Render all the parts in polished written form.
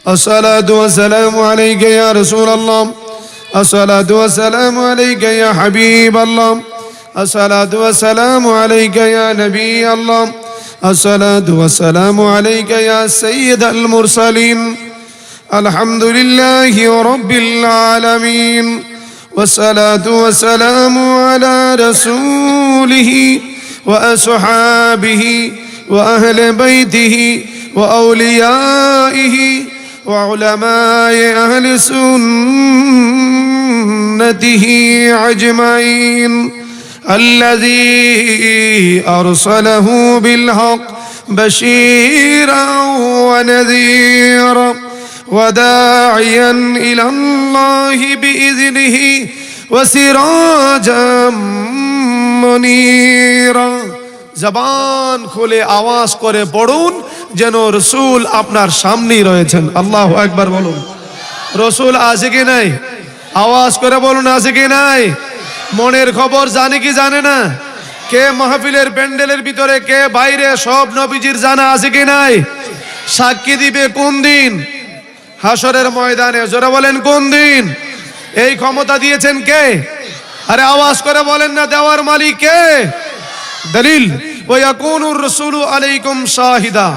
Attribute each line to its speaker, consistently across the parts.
Speaker 1: الصلاة والسلام عليك يا رسول الله. الصلاة والسلام عليك يا حبيب الله. الصلاة والسلام عليك يا نبي الله. الصلاة والسلام عليك يا سيد المرسلين. الحمد لله رب العالمين، والصلاة والسلام على رسوله وأصحابه وأهل بيته وأوليائه وعلماء أهل سنته أجمعين، الذي أرسله بالحق بشيرا ونذيرا وداعيا إلى الله بإذنه وسراجا منيرا. জবান খুলে আওয়াজ করে পড়ুন যেন রসুল আপনার সামনেই রয়েছেন। আল্লাহু আকবার বলুন। রসুল আছে কি নাই? আওয়াজ করে বলুন আছে কি নাই? মনের খবর জানে কি জানে না? কে মাহফিলের প্যান্ডেলের ভিতরে, কে বাইরে, সব নবীজির জানা আছে কি নাই? সাক্ষী দিবে কোন দিন? হাসরের ময়দানে। জোরে বলেন কোন দিন? এই ক্ষমতা দিয়েছেন কে? আরে আওয়াজ করে বলেন না, দেওয়ার মালিক কে? দলিল وَيَكُونُ الرَّسُولُ عَلَيْكُمْ شَاهِدًا,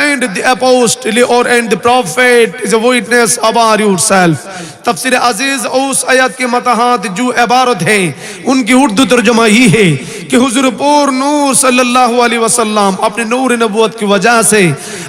Speaker 1: and the apostle or and the prophet is a witness about yourself. तफसीर अजीज उस आयत के मतहात जो इबारत है उनकी उर्दू तर्जुमा ये है कि हुजूर पूर नूर सल्लल्लाहु अलैहि वसल्लम अपने नूर नबूवत की वजह से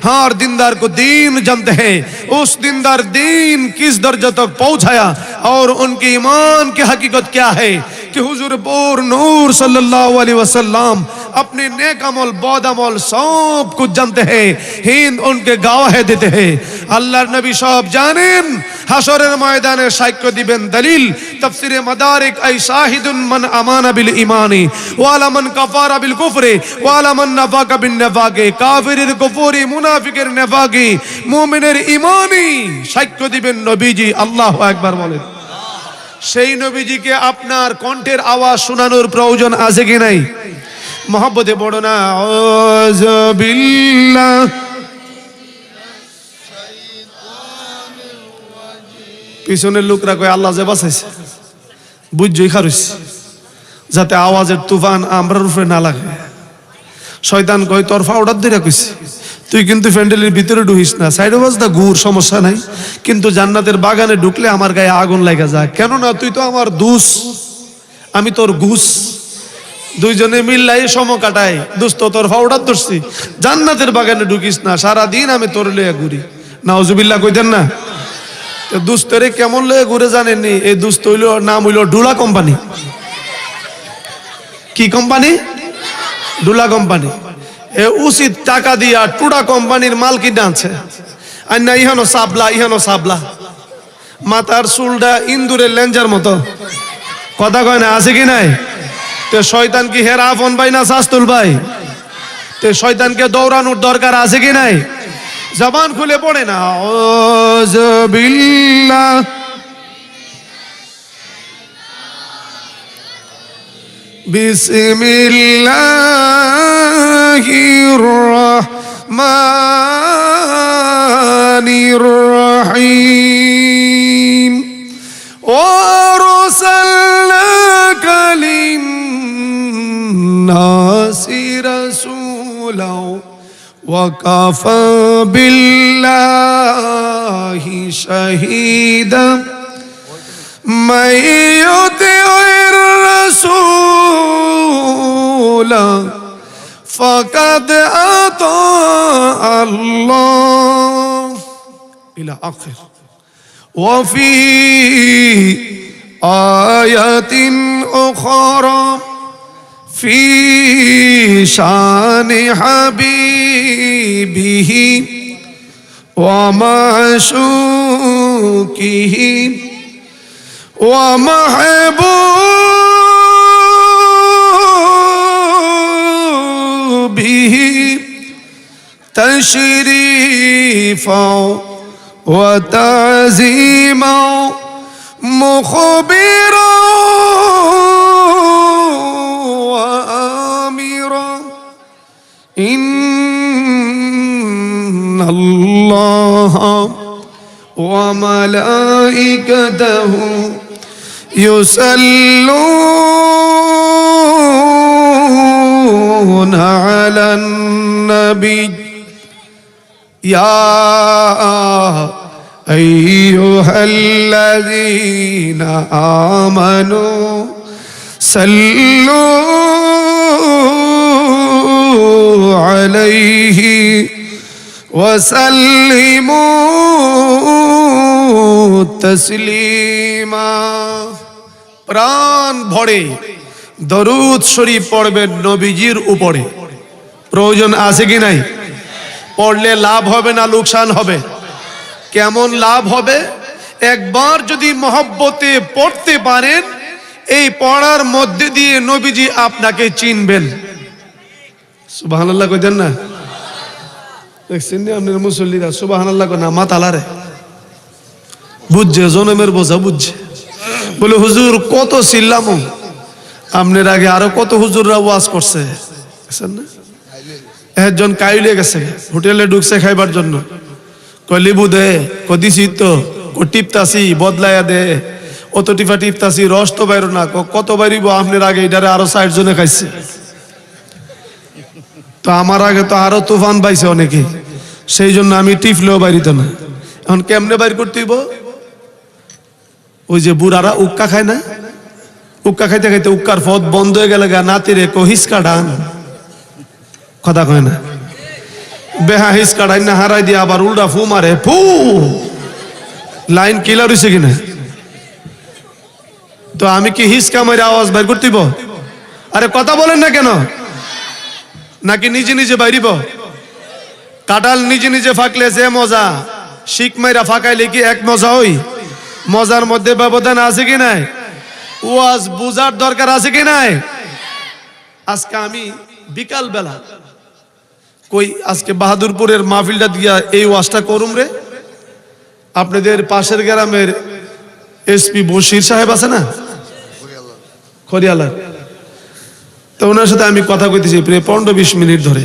Speaker 1: हर दीनदार को दीन जमते हैं। उस दीनदार दीन किस दर्जे तक पहुंचाया और उनके ईमान की हकीकत क्या है कि हुजूर पूर नूर सल्लल्लाहु अलैहि वसल्लम अपने नेक अमल बद अमल सब कुछ जानते हैं, हिंद उनके गवाह देते हैं। अल्लाहर नबी सब जानेन, হাসরের ময়দানে সাক্ষ্য দিবেন। দলিল তাফসীরে মাদারিক আই শাহিদুন মান আমানা বিল ইমানি ওয়ালা মান কাফারা বিল কুফরি ওয়ালা মান নাফাকা বিন নাফাকি, কাফিরের কুফরি, মুনাফিকের নাফাকি, মুমিনের ঈমানি সাক্ষ্য দিবেন নবীজি। আল্লাহু আকবার বলেন। সেই নবীজিকে আপনার কণ্ঠের আওয়াজ শোনানোর প্রয়োজন আছে কি নাই? মহব্বতে পড়ো না আউযু বিল্লাহ। পিছনের লোকরা কয় আল্লাহ যে বাঁচাইছে বুঝছই খারুস, যাতে আওয়াজের তুফান আমরার উপরে না লাগে। শয়তান কয় তোর ফাউডার দিয়ে কইছে, তুই কিন্তু প্যান্ডেলের ভিতরে ঢুকিস না, সাইডে বাজদা ঘুর, সমস্যা নাই, কিন্তু জান্নাতের বাগানে ঢুকলে আমার গায়ে আগুন লাগা যায়। কেননা তুই তো আমার দুস, আমি তোর ঘুষ, দুইজনে মিললাই সম কাটাই। দোস্ত তোর ফাউডার ধরছি, জান্নাতের বাগানে ঢুকিস না, সারাদিন আমি তোর লইয়া ঘুরি। নাউজুবিল্লাহ কইতেন না? দুস্তরে কেমন লয়ে ঘুরে জানেননি? এই দুস্ত হইল নাম হইল ডুলা কোম্পানি। কি কোম্পানি? ডুলা কোম্পানি। এ উচিত টাকা দিয়া টুডা কোম্পানির মাল কিনে আনছে। আর না ইহানো সাবলা, ইহানো সাবলা, মাথার চুলটা ইন্দুরের লেঞ্জার মতো। কথা কয় না, আছে কি নাই? তে শয়তান কি হেরা আপন ভাই না শাস্তুল ভাই? তে শয়তানকে দৌড়ানোর দরকার আছে কি নাই? জবান খুলে পড়ে না আউযু বিল্লাহ। বিসমিল্লাহির রাহমানির রহিম। ওয়ারসালনাকা লিন-নাসি রাসূলাও وكفى بالله شهيدا من يطع الرسول فقد أطاع الله إلى آخر. وفي آية أخرى في شان حبيبه ومعشوقه ومحبوبه تشريفا وتعظيما مخبرا ইন্নাল্লাহ ওয়া মালাইকাতাহু ইউসাল্লুনা আলান নবী ইয়া আইয়ুহাল্লাযীনা আমানু সাল্লু আলাইহি ওয়া সাল্লিমু তাসলিমা। প্রাণ ভরে দরুদ শরীফ পড়বেন নবীজির উপরে। প্রয়োজন আছে কি নাই? পড়লে লাভ হবে না লোকসান হবে? কেমন লাভ হবে? একবার যদি মহব্বতে পড়তে পারেন, এই পড়ার মধ্যে দিয়ে নবীজি আপনাকে চিনবেন। সুবহানাল্লাহ কইতেন না? দেখছেন না আপনার মুসল্লিরা সুবহানাল্লাহ কয় না মাতালারে বুঝছে, জনমের বোঝা বুঝছে। বলে হুজুর কত ছিলাম, আপনার আগে আরো কত হুজুররা ওয়াজ করছে। না একজন কাইলে গেছে, হোটেলে ঢুকছে খাইবার জন্য। কয় লিবু দে, কদিছি তো, টিপতাছি বদলাইয়া দে। অত টিপা টিপতাছি, রস তো বাইর না। কত বাইরিব, আপনার আগে এটারে আরো 60 জনে খাইছে। তো আমার আগে তো আরো তুফান পাইছে অনেকে, সেই জন্য আমি টিপলেও বাইরিত না। এখন কেমনে বাইর করতেইব? ওই যে বুড়ারা উক্কা খায় না, উক্কা খাইতে খাইতে উক্কার পথ বন্ধ হয়ে গেলে গা নাতিরে হিসকা ডান, কথা কয় না, বেহা হিসকা ডান না হারাই দিয়ে আবার উল্টা ফু মারে, ফু লাইন কিলার হইছে কিনা। তো আমি কি হিসকা মারে আওয়াজ বাইর করতেইব? আরে কথা বলেন না কেন? নাকি নিজে নিজে বাইরিব? কাঁঠাল নিজে নিজে ফাঁকলে যে মজা, শিক মাইরা ফাঁকাইলে কি এক মজা হই? মজার মধ্যে ব্যবধান আছে কি নাই? ওয়াজ বুঝার দরকার আছে কি নাই? আজকে আমি বিকাল বেলা কই আজকে বাহাদুরপুরের মাহফিলটা দিয়া এই ওয়াজটা করুম রে। আপনাদের পাশের গ্রামের এসপি বশির সাহেব আছে না, খরিয়ালা, তো ওনার সাথে আমি কথা কইতেছি প্রায় 15-20 মিনিট ধরে।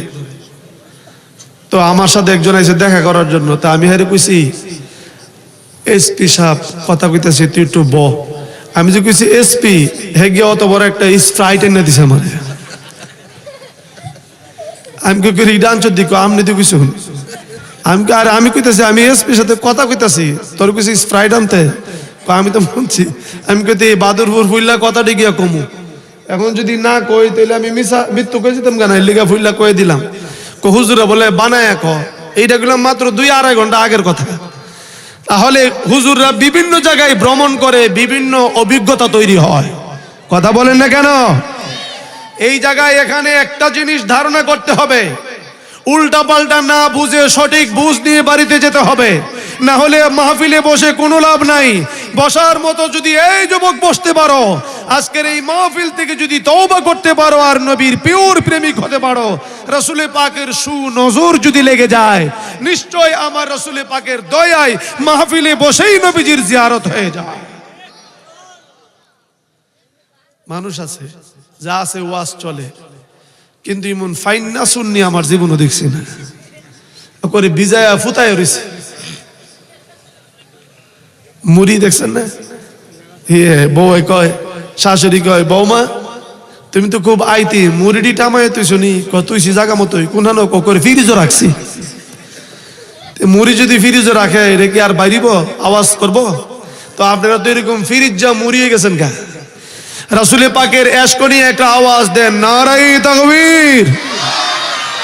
Speaker 1: তো আমার সাথে একজন এসে দেখা করার জন্য। তা আমি হারে কইছি এসপি সাহেব কথা কইতেছি, তুই একটু ব। আমি যে কইছি এসপি, হে গিয়ে অত বড় একটা স্প্রাইট এনে দিছে আমার। আমি কি করি ডান্সের দিকে আমনি তুই কিছু আমি কইতেছি আমি এসপির সাথে কথা কইতাছি, তোর কিছু স্প্রাইট আনতে। আমি তো বলছি, আমি কইতে বাদুরপুর ফুল্লা কথাটি গিয়া কমু। এখন যদি না কই তাহলে আমি মৃত্যু কয়ে যেতাম কেন, লিগা ফুল্লা কয়ে দিলাম। হুজুরা বলে বানায় ক, এইটা গেলাম মাত্র 2-2.5 ঘন্টা আগের কথা। তাহলে হুজুররা বিভিন্ন জায়গায় ভ্রমণ করে, বিভিন্ন অভিজ্ঞতা তৈরি হয়। কথা বলেন না কেন? এই জায়গায় এখানে একটা জিনিস ধারণা করতে হবে, উল্টা পাল্টা না বুঝে সঠিক বুঝ নিয়ে বাড়িতে যেতে হবে। না হলে মাহফিলে বসে কোনো লাভ নাই। বসার মতো যদি এই যুবক বসতে পারো, আজকের এই মাহফিল থেকে যদি তওবা করতে পারো আর নবীর পিওর প্রেমিক হতে পারো, রাসূলে পাকের সুনজর যদি লেগে যায়, নিশ্চয় আমার রাসূলে পাকের দয়ায় মাহফিলে বসেই নবীজির জিয়ারত হয়ে যায়। মানুষ আছে যা আছে ওয়াজ চলে, কিন্তু ইমন ফাইন না শুননি আমার জীবনও দেখছি না। করে বিজয়া ফুতায় রয়েছে মুড়ি, দেখছেন না? বউ কয়, শাশুড়ি কয়, বৌমা তুমি তো খুব আইতি, মুড়িটি টামায় তুই শুনি তুইছি জাগা মতোই কোনানো করে ফ্রিজও রাখছি। মুড়ি যদি ফ্রিজও রাখে এটা কি আর বাইরিব, আওয়াজ করব? তো আপনারা তো এরকম ফ্রিজ যা মুড়িয়ে গেছেন কা। রাসূলে পাকের এশক নিয়ে একটা আওয়াজ দেন, নারায়ে তাকবীর,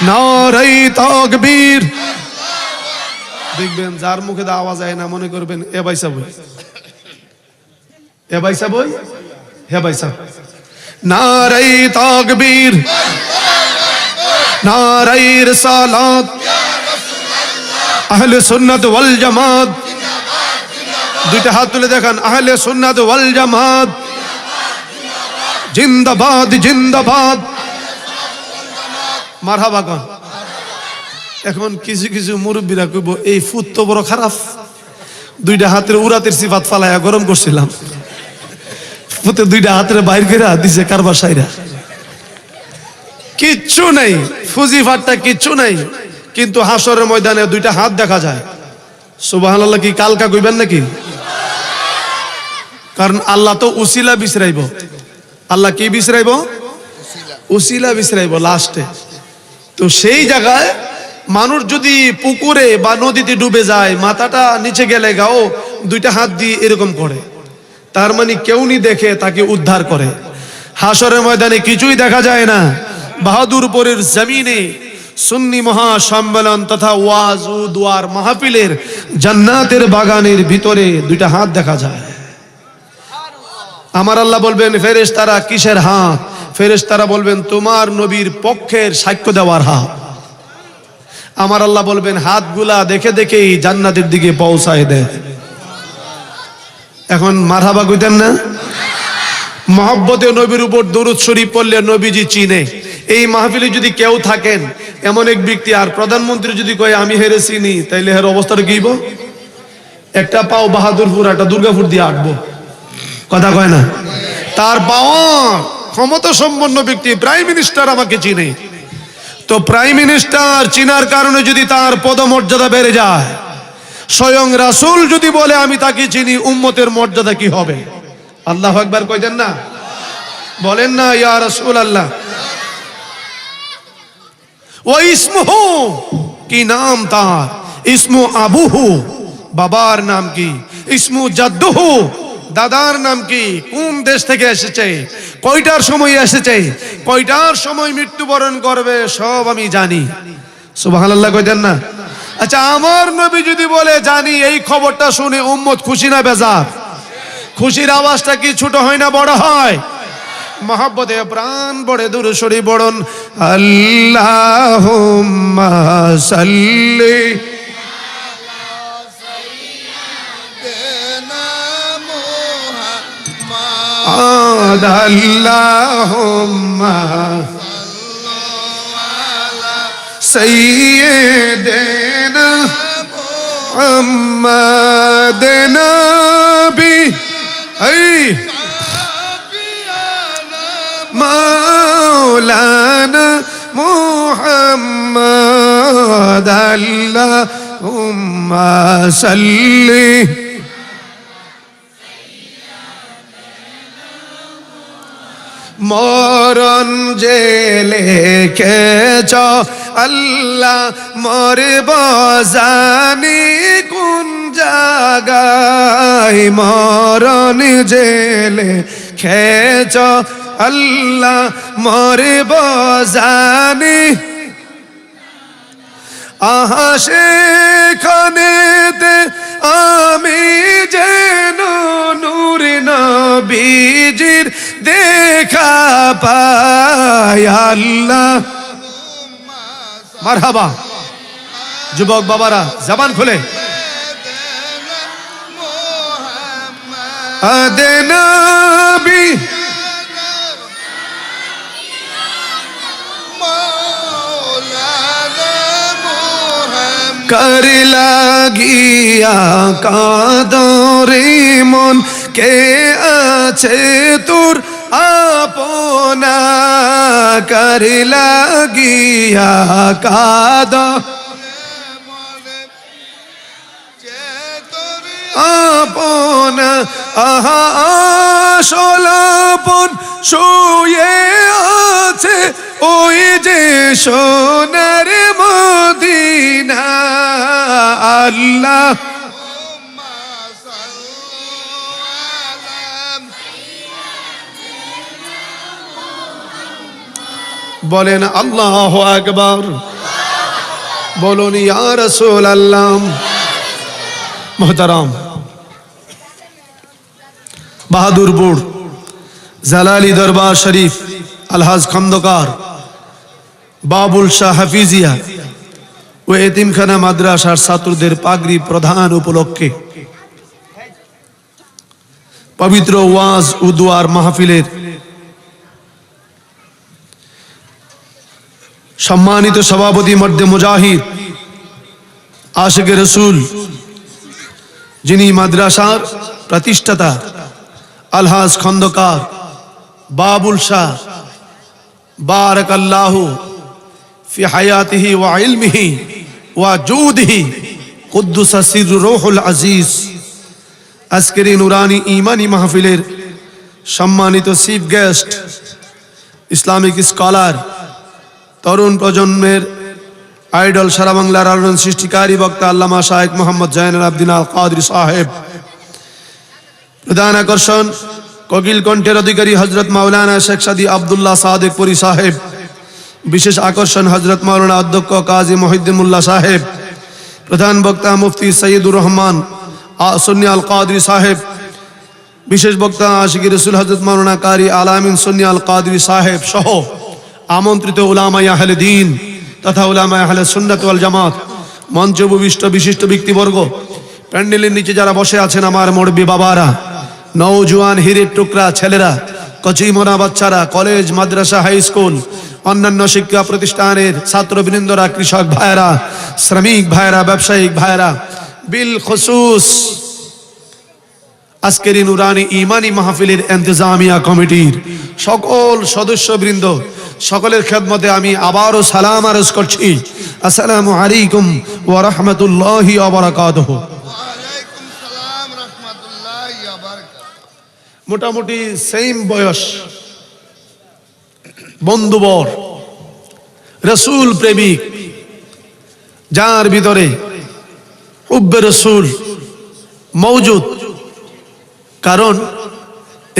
Speaker 1: নারায়ে তাকবীর। দেখবেন যার মুখে দা আওয়াজ আয় না মনে করবেন এ ভাই সাহেব, এ ভাই সাহেব, হে ভাই সাহেব। নারায়ে তাকবীর, নারায়ে রিসালাত, আহলে সুন্নাত ওয়াল জামাত। দুইটা হাত তুলে দেখান, আহলে সুন্নাত ওয়াল জামাত জিন্দাবাদ, জিন্দাবাদ, মারহাবা কোন। এখন কিছু কিছু মুরব্বীরা কইব এই ফুত তো বড় খারাপ, দুইটা হাতের উরাতের সিফাত ফালাইয়া গরম করছিলাম, ফুতে দুইটা হাতের বাইর করে দিছে কারবার সাইরা। কিচ্ছু নাই, ফুজি ফাটটা কিচ্ছু নাই। কিন্তু হাসরের ময়দানে দুইটা হাত দেখা যায়। সুবহানাল্লাহ কি কালকা কইবেন নাকি? কারণ আল্লাহ তো উসিলা বিছরাইব। আল্লাহ কি বিছরাইব? উসিলা বিছরাইব লাস্টে। তো সেই জায়গায় মানুষ যদি পুকুরে বা নদীতে ডুবে যায়, মাথাটা নিচে গেলে গাও দুইটা হাত দিয়ে এরকম করে, তার মানে কেউ নি দেখে তাকে উদ্ধার করে। হাসরের ময়দানে কিছুই দেখা যায় না। বাহাদুরপুরের জমিনে সুন্নি মহাসম্মেলন তথা ওয়াজ ও দুয়ার মাহফিলের জান্নাতের বাগানের ভিতরে দুইটা হাত দেখা যায়। আমার আল্লাহ বলবেন, ফেরেশতারা কিসের হাত? ফেরেশতারা বলবেন, তোমার নবীর পক্ষের সাক্ষ্য দেওয়ার হাত। আমার আল্লাহ বলবেন, হাতগুলা দেখে দেখেই জান্নাতের দিকে পৌঁছায় দেয়। এখন মারহাবা কইতেন না? মহব্বতে নবীর উপর দরুদ শরীফ পড়লে নবীজি চিনে। এই মাহফিলে যদি কেউ থাকেন এমন এক ব্যক্তি, আর প্রধানমন্ত্রী যদি কয় আমি হেরে চিনি, তাইলে হের অবস্থাটা কি? একটা পাও বাহাদুরপুর একটা দুর্গাপুর দিয়ে আটবো, কথা কয় না? তার পাওয়া ক্ষমতা সম্পন্ন ব্যক্তি প্রাইম মিনিস্টার আমাকে চিনে। তো প্রাইম মিনিস্টার চিনার কারণে যদি তার পদমর্যাদা বেড়ে যায়, স্বয়ং রাসূল যদি বলে আমি তাকে চিনি, উম্মতের মর্যাদা কি হবে? আল্লাহু আকবার কইতেন না? বলেন না ইয়া রাসূলুল্লাহ। ও ইসমুহু, কি নাম তার? ইসমু আবুহু, বাবার নাম কি? ইসমু জাদ্দুহু, দাদার নাম কি? কোন দেশ থেকে এসেছে, কয়টার সময় এসেছে, কয়টার সময় মৃত্যুবরণ করবে, সব আমি জানি। সুবহানাল্লাহ কইতেন না? আচ্ছা, আমার নবী যদি বলে জানি, এই খবরটা শুনে উম্মত খুশি না বেজার? খুশির আওয়াজটা কি ছোট হয় না বড় হয়? মহব্বতে প্রাণ বড়ে দুরূদ শরীফ পড়ুন। আল্লাহুম্মা সাল্লি আল্লাহুম্মা সাইয়্যিদিনা মুহাম্মাদিন নবী মাওলানা মুহাম্মদ আল্লাহুম্মা সাল্লি। মরণ যে লিখেছ আল্লাহ, মরব জানি কোন জায়গায়। মরণ যে লিখেছ আল্লাহ, মরব জানি আহা সেখানেতে আমি যেন নূর নবীজির দেখা পাই। আল্লাহ মারহাবা। যুবক বাবারা জবান খুলে আদে নবী कर লাগিয়া কাদরে মন, কে আছে তোর আপনা? कर লাগিয়া কাদ আপনা, আহা আসলাপন শুয়ে আছে ওই যে সোনার মদিনা। আল্লাহ বলেন আল্লাহু আকবার। বলুন ইয়া রাসূলুল্লাহ। মোহতারাম, বাহাদুরপুর জালালি দরবার শরীফ আলহাজ খন্দকার বাবুল শাহ হাফিজিয়া ও এতিমখানা মাদ্রাসার ছাত্রদের পাগড়ি প্রধান উপলক্ষে পবিত্র ওয়াজ ও দুয়ার মাহফিলের সম্মানিত সভাপতি মর্দে মুজাহিদ আশিকে রসুল, যিনি মাদ্রাসার প্রতিষ্ঠাতা আলহাজ খন্দকার বাবুল শাহ বারাকাল্লাহু ফি হায়াতিহি ওয়া ইলমিহি ওয়া জুদিহি কুদ্দুসা সিররু রূহুল আজিজ। আজকের এই নুরানি ঈমানি মাহফিলের সম্মানিত চিফ গেস্ট, ইসলামিক স্কলার, তরুণ প্রজন্মের আইডল, সারা বাংলার আলোড়ন সৃষ্টিকারী বক্তা আল্লামা শায়েখ মোহাম্মদ জয়নুল আবদিন আল কাদরি সাহেব। প্রধান আকর্ষণ কোকিল কণ্ঠের অধিকারী হযরত মাওলানা শেখ সাদী আব্দুল্লাহ সাদেক পুরী সাহেব। বিশেষ আকর্ষণ হযরত মাওলানা অধ্যক্ষ কাজী মহিউদ্দিন মোল্লা সাহেব। প্রধান বক্তা মুফতি সৈয়দুর রহমান সুন্নি আল কাদরি সাহেব। বিশেষ বক্তা আশিকি রাসূল হযরত মাওলানা কারি আলামিন সুন্নি আল কাদরি সাহেব সহ আমন্ত্রিত উলামায়ে আহলে দ্বীন তথা উলামায়ে আহলে সুন্নাত ওয়াল জামাত, মঞ্চে উপবিষ্ট বিশিষ্ট ব্যক্তিবর্গ, প্যান্ডেলের নিচে যারা বসে আছেন আমার মুরব্বি বাবারা, নওজোয়ান হিরের টুকরা ছেলেরা, কচিমনা বাচ্চারা, কলেজ মাদ্রাসা হাই স্কুল অন্যান্য শিক্ষা প্রতিষ্ঠানের ছাত্রবৃন্দরা, কৃষক ভাইরা, শ্রমিক ভাইরা, ব্যবসায়িক ভাইরা, বিল খুসুস আজকের এই নুরানি ঈমানি মাহফিলের ইন্তেজামিয়া কমিটির সকল সদস্যবৃন্দ, সকলের খেদমতে আমি আবারও সালাম আরজ করছি। আসসালামু আলাইকুম ওয়া রাহমাতুল্লাহি ওয়া বারাকাতুহু।
Speaker 2: ওয়ালাইকুম সালাম রাহমাতুল্লাহি ওয়া বারাকাতুহু।
Speaker 1: মোটামুটি সেম বয়স, বন্ধুবর, রাসূল প্রেমিক, যার ভিতরে হুব্বে রাসূল মওজুদ। কারণ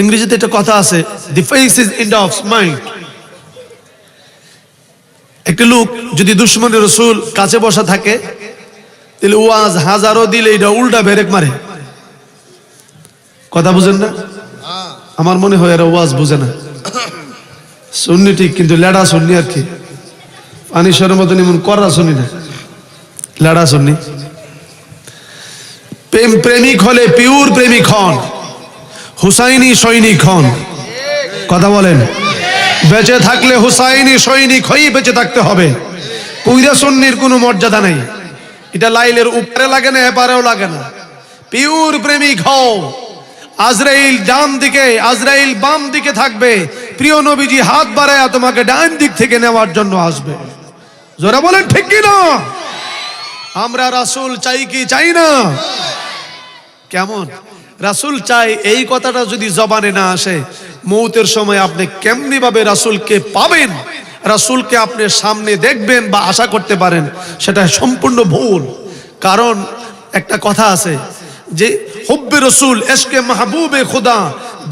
Speaker 1: ইংরেজিতে একটা কথা আছে, দি face is in the mind. একটা লোক যদি দুশমনের রাসূল কাছে বসা থাকে, তাহলে ওয়াজ হাজারো দিলে এটা উল্টা বেরেক মারে। কথা বুঝেন না? আমার মনে হয় এরা ওয়াজ বুঝে না। শুননি ঠিক, কিন্তু লেডা শুননি আর কি। পানিশ্বরের মতন এমন করা শুনি না, লেডা শুননি। প্রেমিক হলে পিওর প্রেমিক হন, হুসাইনি সৈনিক হন। কথা বলেন? বেঁচে থাকলে হুসাইনি সৈনিক হয়েই বেঁচে থাকতে হবে। কুইরা সুন্নির কোনো মর্যাদা নেই। এটা লাইলের উপরে লাগে না, এপারেও লাগে না। পিওর প্রেমিক হও। আজরাইল ডান দিকে, আজরাইল বাম দিকে থাকবে, প্রিয় নবীজি হাত বাড়ায় তোমাকে ডান দিক থেকে নেওয়ার জন্য আসবে। জোরে বলেন ঠিক কি না? আমরা রাসূল চাই কি চাই না? কেমন রাসূল চাই, এই কথাটা যদি জবানে না আসে, মৌতের সময় আপনি কেমনি ভাবে রাসূলকে পাবেন, রাসূলকে আপনি সামনে দেখবেন বা আশা করতে পারেন, সেটা সম্পূর্ণ ভুল। কারণ একটা কথা আছে যে হুব্বে রাসূল ইশকে মাহবুবে খুদা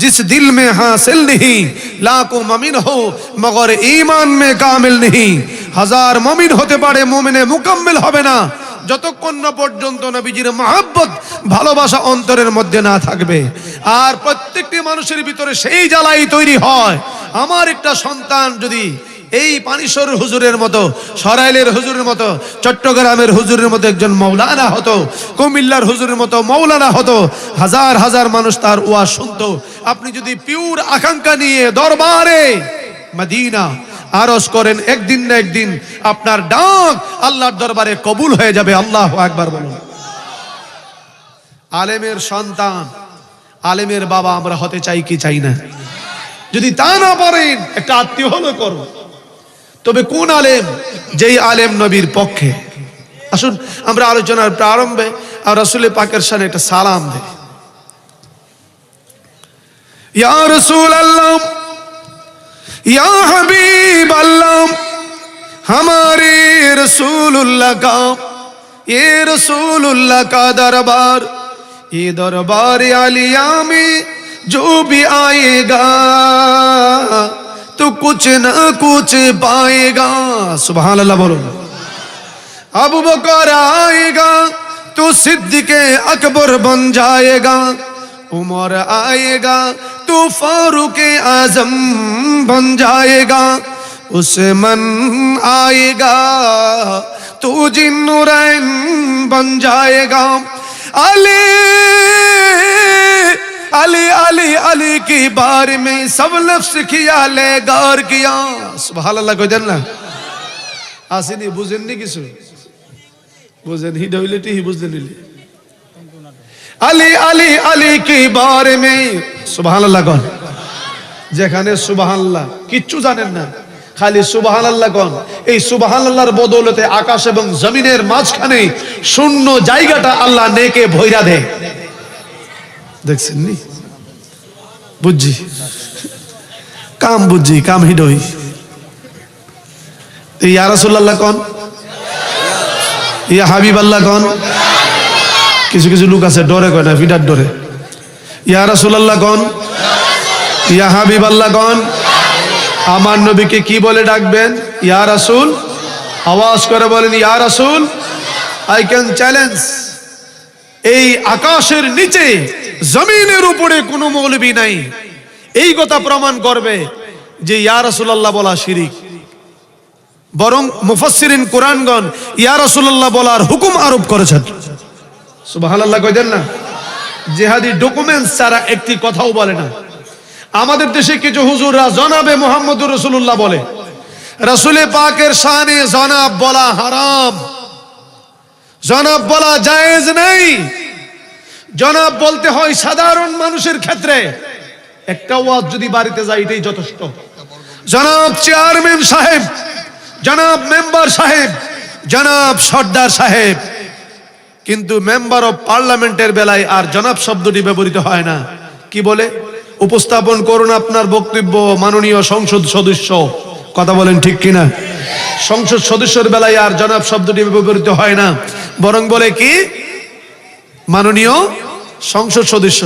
Speaker 1: जिस दिल में हासिल नहीं लाखों मुमिन हो मगर ईमान में कामिल नहीं। हजार मुमिन होते पारे मुमिने मुकम्मिल হবে না যতক্ষণ না পর্যন্ত নবীজির মহব্বত, ভালোবাসা অন্তরের মধ্যে না থাকবে। আর প্রত্যেকটি মানুষের ভিতরে সেই জ্বালাই তৈরি হয়, আমার একটা সন্তান যদি এই পানিশ্বর হুজুরের মতো, সরাইলের হুজুরের মতো, চট্টগ্রামের হুজুরের মতো একজন মাওলানা হতো, কুমিল্লার হুজুরের মতো মাওলানা হতো, হাজার হাজার মানুষ তার ওয়াজ শুনতো। আপনি যদি পিওর আকাঙ্ক্ষা নিয়ে দরবারে মদিনা আরজ করেন, একদিন না একদিন আপনার ডাক আল্লাহর দরবারে কবুল হয়ে যাবে। আল্লাহু আকবার বলুন। আলেমের সন্তান, আলেমের বাবা আমরা হতে চাই কি চাই না? যদি তা না পারেন, একটা আত্মীয় হলো করো। তবে কোন আলেম? যেই আলেম নবীর পক্ষে। আসুন আমরা আলোচনার প্রারম্ভে আর রাসূল পাকের শানে একটা সালাম দেই। ইয়া রাসূল আল্লাহ, या हबीब अल्लाह, हमारे रसूलुल्लाह का, ये रसूलुल्लाह का दरबार, ये दरबार आलिया में जो भी आएगा तो कुछ ना कुछ पाएगा। सुभान अल्लाह बोलो। अबू बकर आएगा तो सिद्दीक़े अकबर बन जाएगा, उमर आएगा तो फारूक आजम बन जाएगा, उस्मान आएगा तो जिन्नुरैन बन जाएगा। अली अली अली अली की बारे में सब लफ्ज किया ले गौर किया। सुभान अल्लाह को জানলা আসেনি, বুঝেননি কিছু? বুঝেন হি ডইলেটি হি বুঝলেন নিলে আলী আলী আলী কি বারে মে সুবহানাল্লাহ কোন, যেখানে সুবহানাল্লাহ কিচ্ছু জানেন না, খালি সুবহানাল্লাহ কোন। এই সুবহানাল্লাহর বদৌলতে আকাশ এবং জমিনের মাঝখানে শূন্য জায়গাটা আল্লাহ নেকে ভইরা দেয়। দেখছেন নি? বুঝছি কাম, বুঝছি কাম হিডই। ইয়া রাসূলুল্লাহ কোন, ইয়া হাবিব আল্লাহ কোন। কিছু কিছু লোক আছে ডরে কয় না, ফিডার ডরে। ইয়া রাসূলুল্লাহ কোন, ইয়া হাবিব আল্লাহ কোন। আমার নবীকে কি বলে ডাকবেন? ইয়া রাসূল। আওয়াজ করে বলেন ইয়া রাসূল। আই ক্যান চ্যালেঞ্জ, এই আকাশের নিচে জমিনের উপরে কোনো মৌলবী নাই এই কথা প্রমাণ করবে যে ইয়া রাসূলুল্লাহ বলা শিরিক। বরং মুফাসসিরিন কুরআনগণ ইয়া রাসূলুল্লাহ বলার হুকুম আরোপ করেছেন। সুবহানাল্লাহ কইদেন না? জিহাদি ডকুমেন্টস ছাড়া একটি কথাও বলে না। আমাদের দেশে কিছু হুজুররা জনাবে মুহাম্মদুর রাসূলুল্লাহ বলে, রাসূলে পাকের শানে জনাব বলা হারাম, জনাব বলা জায়েজ নেই। জনাব বলতে হয় সাধারণ মানুষের ক্ষেত্রে। একটা ওয়াজ যদি বাড়িতে যায় এটাই যথেষ্ট। জনাব চেয়ারম্যান সাহেব, জনাব মেম্বার সাহেব, জনাব সর্দার সাহেব, কিন্তু মেম্বার অফ পার্লামেন্টের বেলায় আর জনাব শব্দটি ব্যবহৃত হয় না। কি বলে? উপস্থাপন করুন আপনার বক্তব্য মাননীয় সংসদ সদস্য। কথা বলেন ঠিক কিনা? সংসদ সদস্যের বেলায় আর জনাব শব্দটি ব্যবহৃত হয় না, বরং বলে কি মাননীয় সংসদ সদস্য।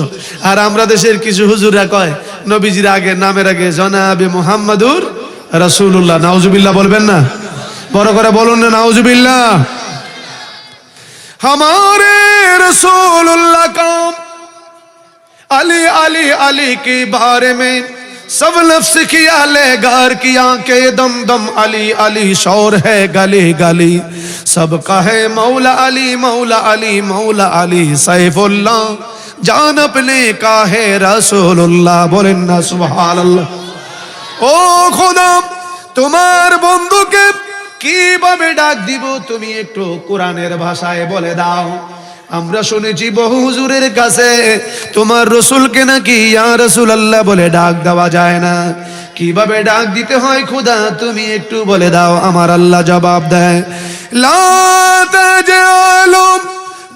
Speaker 1: আর আমরা দেশের কিছু হুজুররা কয় নবীজির আগে নামের আগে জনাবে মুহাম্মাদুর রাসূলুল্লাহ। নাউজুবিল্লাহ বলবেন না? বড় করে বলুন না নাউজুবিল্লাহ। हमारे रसूलुल्लाह का अली अली अली के बारे में सब लफ्ज किया ले गार किया के दम दम अली अली शोर है गली गली सबका है मौला अली मौला अली मौला अली सैफुल्लाह जान अपने का है रसूलुल्लाह। बोलें ना सुभानअल्लाह। ও খোদা, তোমার বন্ধুকে কিভাবে ডাক দিব তুমি একটু কোরআনের ভাষায় বলে দাও। আমরা শুনেছি বহু হুজুরের কাছে তোমার রাসূলকে নাকি ইয়া রাসূলুল্লাহ বলে ডাক দেওয়া যায় না। কিভাবে ডাক দিতে হয় খোদা তুমি একটু বলে দাও। আমার আল্লাহ জবাব দেয়, লা তাজআলু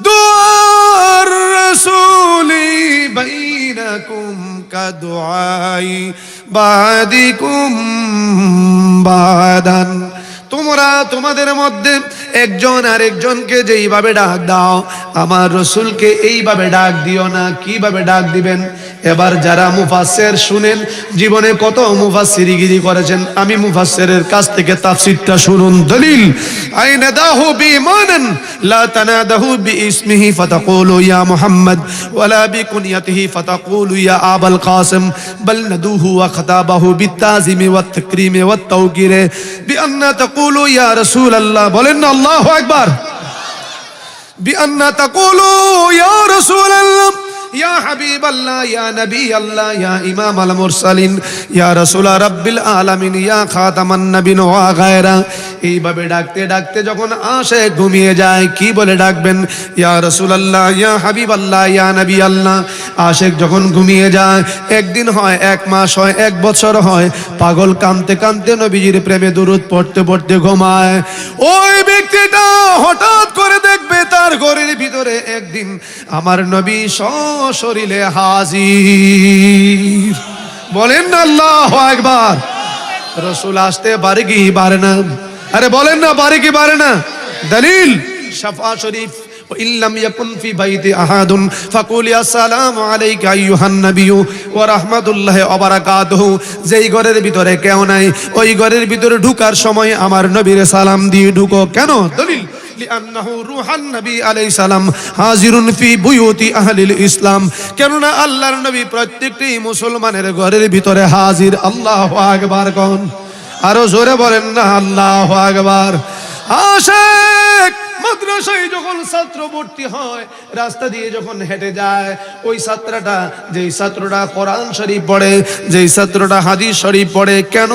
Speaker 1: দুআর রাসূলি বাইনাকুম কাদুআই বাদিকুম বাদান। তোমরা তোমাদের মধ্যে একজন আরেকজনকে যেইভাবে ডাক দাও আমার রাসূলকে এইভাবে ডাক দিও না। কিভাবে ডাক দিবেন? এবার যারা মুফাসসির শুনেন, জীবনে কত মুফাসসিরিগিরি করেছেন, আমি মুফাসসিরের কাছ থেকে তাফসীরটা শুনুন। দলিল আইনাদাহু বিমানান লা তানাদাহু বিইসমিহি ফাতাকুলু ইয়া মুহাম্মদ ওয়ালা বিকুনিয়াতিহি ফাতাকুলু ইয়া আবাল কাসিম বাল নাদুহু ওয়া খাতাবাহু বিতাযিমি ওয়াত তাকরিমি ওয়াত তাওকিরে বিআন্না তাকুলু ইয়া রাসূলুল্লাহ। বলেন না আল্লাহু আকবার। বিআন্না তাকুলু ইয়া রাসূলুল্লাহ ইয়া হাবিবাল্লাহ ইয়া নবী আল্লাহ ইয়া ইমাম আল মুরসালিন ইয়া রাসূল রাব্বিল আলামিন ইয়া খাতামান নবিয়্যিন ওয়া গায়রা। এইভাবে ডাকতে ডাকতে যখন আসে ঘুমিয়ে যায়, কি বলে ডাকবেন? ইয়া রাসূলুল্লাহ ইয়া হাবিবাল্লাহ ইয়া নবী আল্লাহ। আশেক যখন ঘুমিয়ে যায়, একদিন হয়, এক মাস হয়, এক বছর হয়, পাগল কাঁদতে কাঁদতে নবীজির প্রেমে দুরূদ পড়তে পড়তে ঘুমায়। ওই ব্যক্তিটা হঠাৎ করে দেখবে তার ঘরের ভিতরে একদিন আমার নবী সশরীরে হাজির। বলেন না আল্লাহু আকবার। রাসূল আসতে পারে কি পারে না? আরে বলেন না পারে কি পারে না? দলিল শাফা শরীফ وإن لم يكن في بيت أحد فقول السلام عليك أيها النبي ورحمة الله وبركاته। যেই ঘরের ভিতরে কেউ নাই ওই ঘরের ভিতরে ঢোকার সময় আমার নবীর সালাম দিয়ে ঢুকো। কেন? দলিল লিআন্নাহু রূহান নবী আলাইহিস সালাম হাজিরুন ফি বুয়ুতি আহলিল ইসলাম। কেননা আল্লাহর নবী প্রত্যেকটি মুসলমানের ঘরের ভিতরে হাজির। আল্লাহু আকবার কোন? আরো জোরে বলেন না আল্লাহু আকবার। আশিক মাদ্রাসায় যখন ছাত্র ভর্তি হয়, রাস্তা দিয়ে যখন হেঁটে যায়, ওই ছাত্রটা, যেই ছাত্রটা কোরআন শরীফ পড়ে, যেই ছাত্রটা হাদিস শরীফ পড়ে, কেন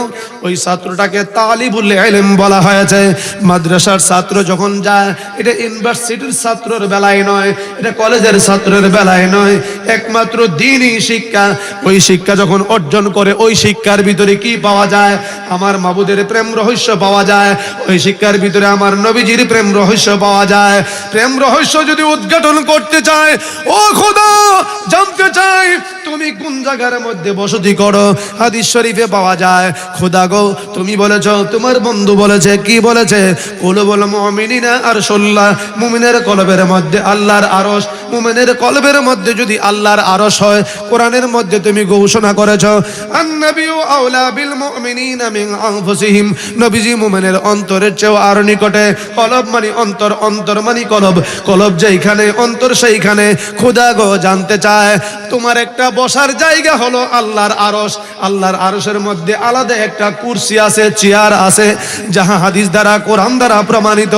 Speaker 1: ওই ছাত্রটাকে তালিবুল ইলম বলা হয়েছে। মাদ্রাসার ছাত্র যখন যায়, এটা ইউনিভার্সিটির ছাত্রের বেলায় নয়, এটা কলেজের ছাত্রের বেলায় নয়, একমাত্র দ্বীনি শিক্ষা। ওই শিক্ষা যখন অর্জন করে, ওই শিক্ষার ভিতরে কি পাওয়া যায়? আমার মাবুদের প্রেম রহস্য পাওয়া যায়। ওই শিক্ষার ভিতরে আমার নবীজির প্রেম রহস্য পাওয়া যায়। প্রেম রহস্য যদি উদ্ঘাটন করতে চায়, ও খোদা, জানতে চাই তুমি কোন জায়গার মধ্যে বসতি করো, হাদিস শরীফে পাওয়া যায়। খোদা গো, তুমি বলেছ, তোমার বন্ধু বলেছে, কি বলেছে? কুলুবুল মুমিনিনা আরশুল্লাহ, মুমিনের কলবের মধ্যে আল্লাহর আরশ। মুমিনের কলবের মধ্যে যদি আল্লাহর আরশ হয়, কোরআনের মধ্যে তুমি ঘোষণা করেছো আন-নাবিয়্যু আওলা বিল মুমিনিনা মিন আনফুসিহিম, নবীজি মুমিনের অন্তরের চেয়েও আর নিকটে। কলব মানে অন্তর, অন্তর মানে কলব, কলব যেইখানে অন্তর সেইখানে। খোদা গো, জানতে চায় তোমার একটা বসার জায়গা হলো আল্লাহর আরশ। আল্লাহর আরশের মধ্যে আলাদা একটা কুরসি আছে, চেয়ার আছে, যাহা হাদিস দ্বারা, কোরআন দ্বারা প্রমাণিত।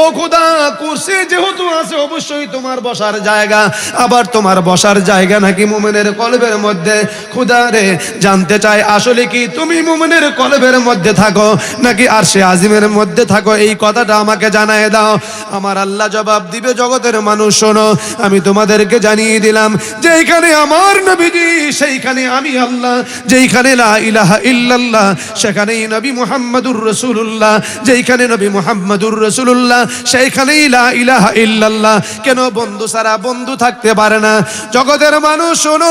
Speaker 1: ও খোদা, কুরসি যেহেতু আছে, অবশ্যই তোমার বসার জায়গা। আবার তোমার বসার জায়গা নাকি মুমিনের কলবের মধ্যে। খোদা রে, জানতে চাই আসলে কি তুমি মুমিনের কলবের মধ্যে থাকো নাকি আরশে আজিমের মধ্যে থাকো? এই কথাটা আমাকে জানায় দাও। আমার আল্লাহ জবাব দিবে, জগতের মানুষ শোনো, আমি তোমাদেরকে জানিয়ে দিলাম, যেইখানে আমার নবীজি সেইখানে আমি আল্লাহ, যেইখানে লা ইলাহা ইল্লাল্লাহ সেখানেই নবী মুহাম্মদুর রাসূলুল্লাহ, যেইখানে নবী মুহাম্মদুর রাসূলুল্লাহ সেইখানেই লা ইলাহা ইল্লাল্লাহ। কেন? বন্ধু ছাড়া বন্ধু থাকতে পারে না। জগতের মানুষ শোনো,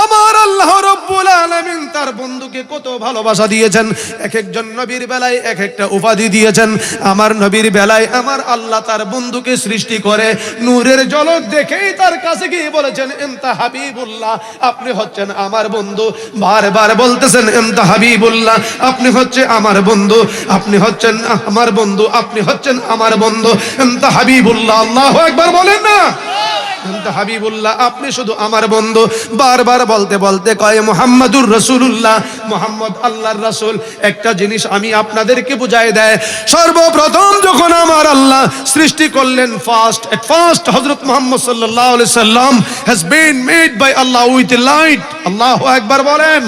Speaker 1: আমার আল্লাহ রব্বুল আলামিন তার বন্ধুকে কত ভালোবাসা দিয়েছেন। এক একজন নবীর বেলায় এক একটা উপাধি দিয়েছেন। আমার নবীর বেলায় আমার আল্লাহ তার বন্ধুকে সৃষ্টি করে নূরের ঝলক দেখেই তার কাছে গিয়ে বলেছেন, এনতা হাবিবুল্লাহ, আপনি হচ্ছেন আমার বন্ধু। বারবার বলতেছেন, এনতা হাবিবুল্লাহ, আপনি হচ্ছে আমার বন্ধু, আপনি হচ্ছেন আমার বন্ধু, আপনি হচ্ছেন আমার বন্ধু। এনতা হাবিবুল্লাহ, আল্লাহু আকবার বলেন না? এনতা হাবিবুল্লাহ, আপনি শুধু আমার বন্ধু। বারবার বলতে বলতে কয় মুহাম্মাদুর রাসূলুল্লাহ, মুহাম্মদ আল্লাহর রাসূল। একটা জিনিস আমি আপনাদেরকে বুঝাই দেয়, সর্বপ্রথম যখন আমার আল্লাহ সৃষ্টি করলেন, ফার্স্ট হযরত মুহাম্মদ সাল্লাল্লাহু আলাইহি সাল্লাম has been made by Allah with a light. আল্লাহু আকবার বলেন।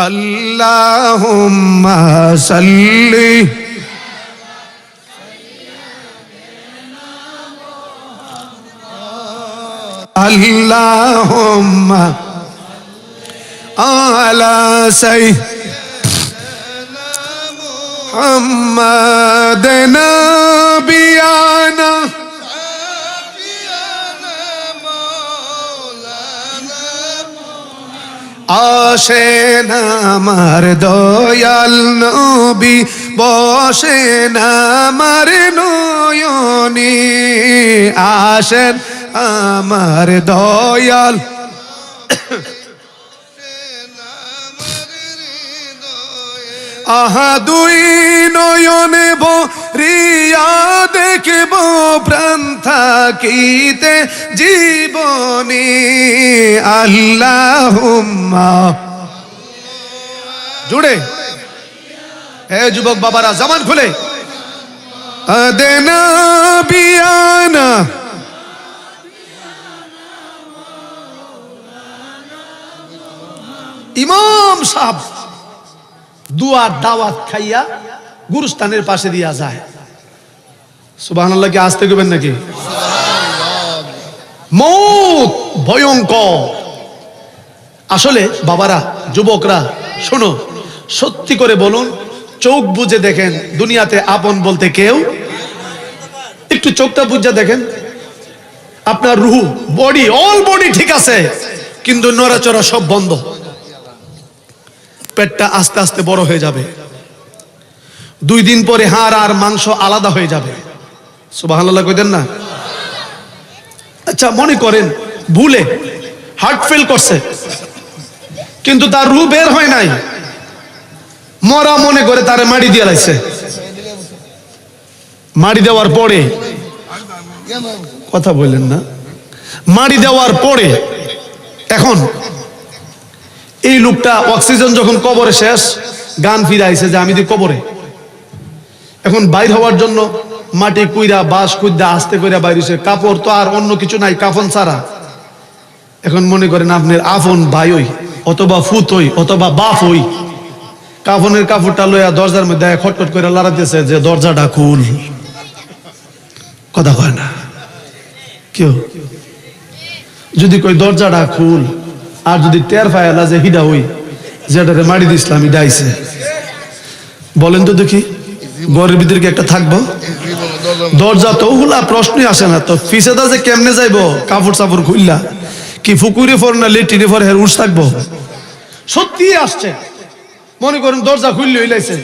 Speaker 1: আল্লাহুম্মা সাল্লি আল্লাহুম্মা আলা সাইয়্যিদিনা নাবিয়ানা আসেন আমার দয়াল নবী, বসেন আমার নয়নে, আসেন আমার দয়াল। আহা দুই নয়নে ভরিয়া দেখব প্রাণ থাকিতে জীবনে। আল্লাহুম্মা জুড়ে, হে যুবক বাবারা, জামান খুলে, আদেনা বিয়ানা ইমাম সাহেব দুয়ার দাওয়াত খাইয়া গুরুস্থানের পাশে দিয়া যায়। সুবহানাল্লাহ, কি আসতে গবেন নাকি? মৌত ভয়ঙ্কর। আসলে বাবারা, যুবকরা শোনো, সত্যি করে বলুন, চোখ বুজে দেখেন, দুনিয়াতে আপন বলতে কেউ। একটু চোখটা বুঝে দেখেন, আপনার রুহ, বডি, অল বডি ঠিক আছে, কিন্তু নড়াচড়া সব বন্ধ। পেটটা আস্তে আস্তে বড় হয়ে যাবে, 2 দিন পরে হাড় আর মাংস আলাদা হয়ে যাবে। সুবহানাল্লাহ কইতেন না? আচ্ছা, মনে করেন ভুলে হার্ট ফেল করছে, কিন্তু তার রূহ বের হয় নাই, মরা মনে করে তারে মাটি দিয়ে লাইছে। মাটি দেওয়ার পরে, কথা বললেন না, মাটি দেওয়ার পরে এখন এই লোকটা অক্সিজেন যখন কবরে শেষ, গান ফিরে আইছে যে আমি দি কবরে। এখন বাইর হওয়ার জন্য মাটি কুইরা বাঁশ কুইরা আস্তে করে বাইরেছে, কাপড় তো আর অন্য কিছু নাই কাফন ছাড়া। এখন মনে করেন আপনার আপন ভাই হই অথবা ফুত হই অথবা বাপ হই, কাফনের কাপড়টা লইয়া দরজার মধ্যে খটখট করে লড়াতেছে যে দরজাটা খুল, কথা কয় না কেউ। যদি কই দরজাটা খুল আর যদি টের ফায়ালা যে হিডা হই যেটারে মারি দিছিলাম হিডা আইছে, বলেন তো দেখি ঘরের ভিতরে কি একটা থাকবো? দরজা তো হুলা প্রশ্নই আসে না। তো ফিসেদা যে কেমনে যাইবো কাপড় চাপড় খুললা, কি ফুকুরে ফর না লেটিনে ফর হের উঠ থাকবো? সত্যি আসছে, মনে করেন দরজা খুললে হইলাইছে,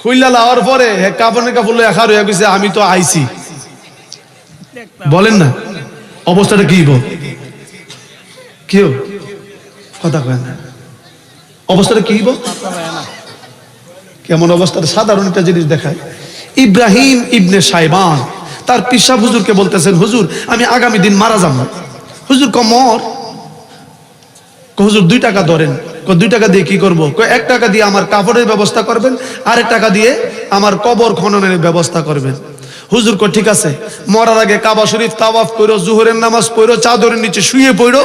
Speaker 1: খুললা লাওয়ার পরে কাপড়ের কাপড় লইয়া খার হইয়া গেছে আমি তো আইছি, বলেন না অবস্থাটা কি কেউ কথা কয় না, অবস্থাটা কি কেমন অবস্থাটা? সাধারণ একটা জিনিস দেখায়। ইব্রাহিম ইবনে সাইবান তার পিসাব হুজুরকে বলতেছেন, হুজুর আমি আগামী দিন মারা যাব। হুজুর কমর, হুজুর 2 টাকা ধরেন। 2 টাকা দিয়ে কি করবো? 1 টাকা দিয়ে আমার কাপড়ের ব্যবস্থা করবেন, আর 1 টাকা দিয়ে আমার কবর খননের ব্যবস্থা করবেন। হুজুর কো ঠিক আছে, মরার আগে কাবা শরীফ তাওয়াফ করো, জোহরের নামাজ পড়ো, চাদরের নিচে শুয়ে পড়ো,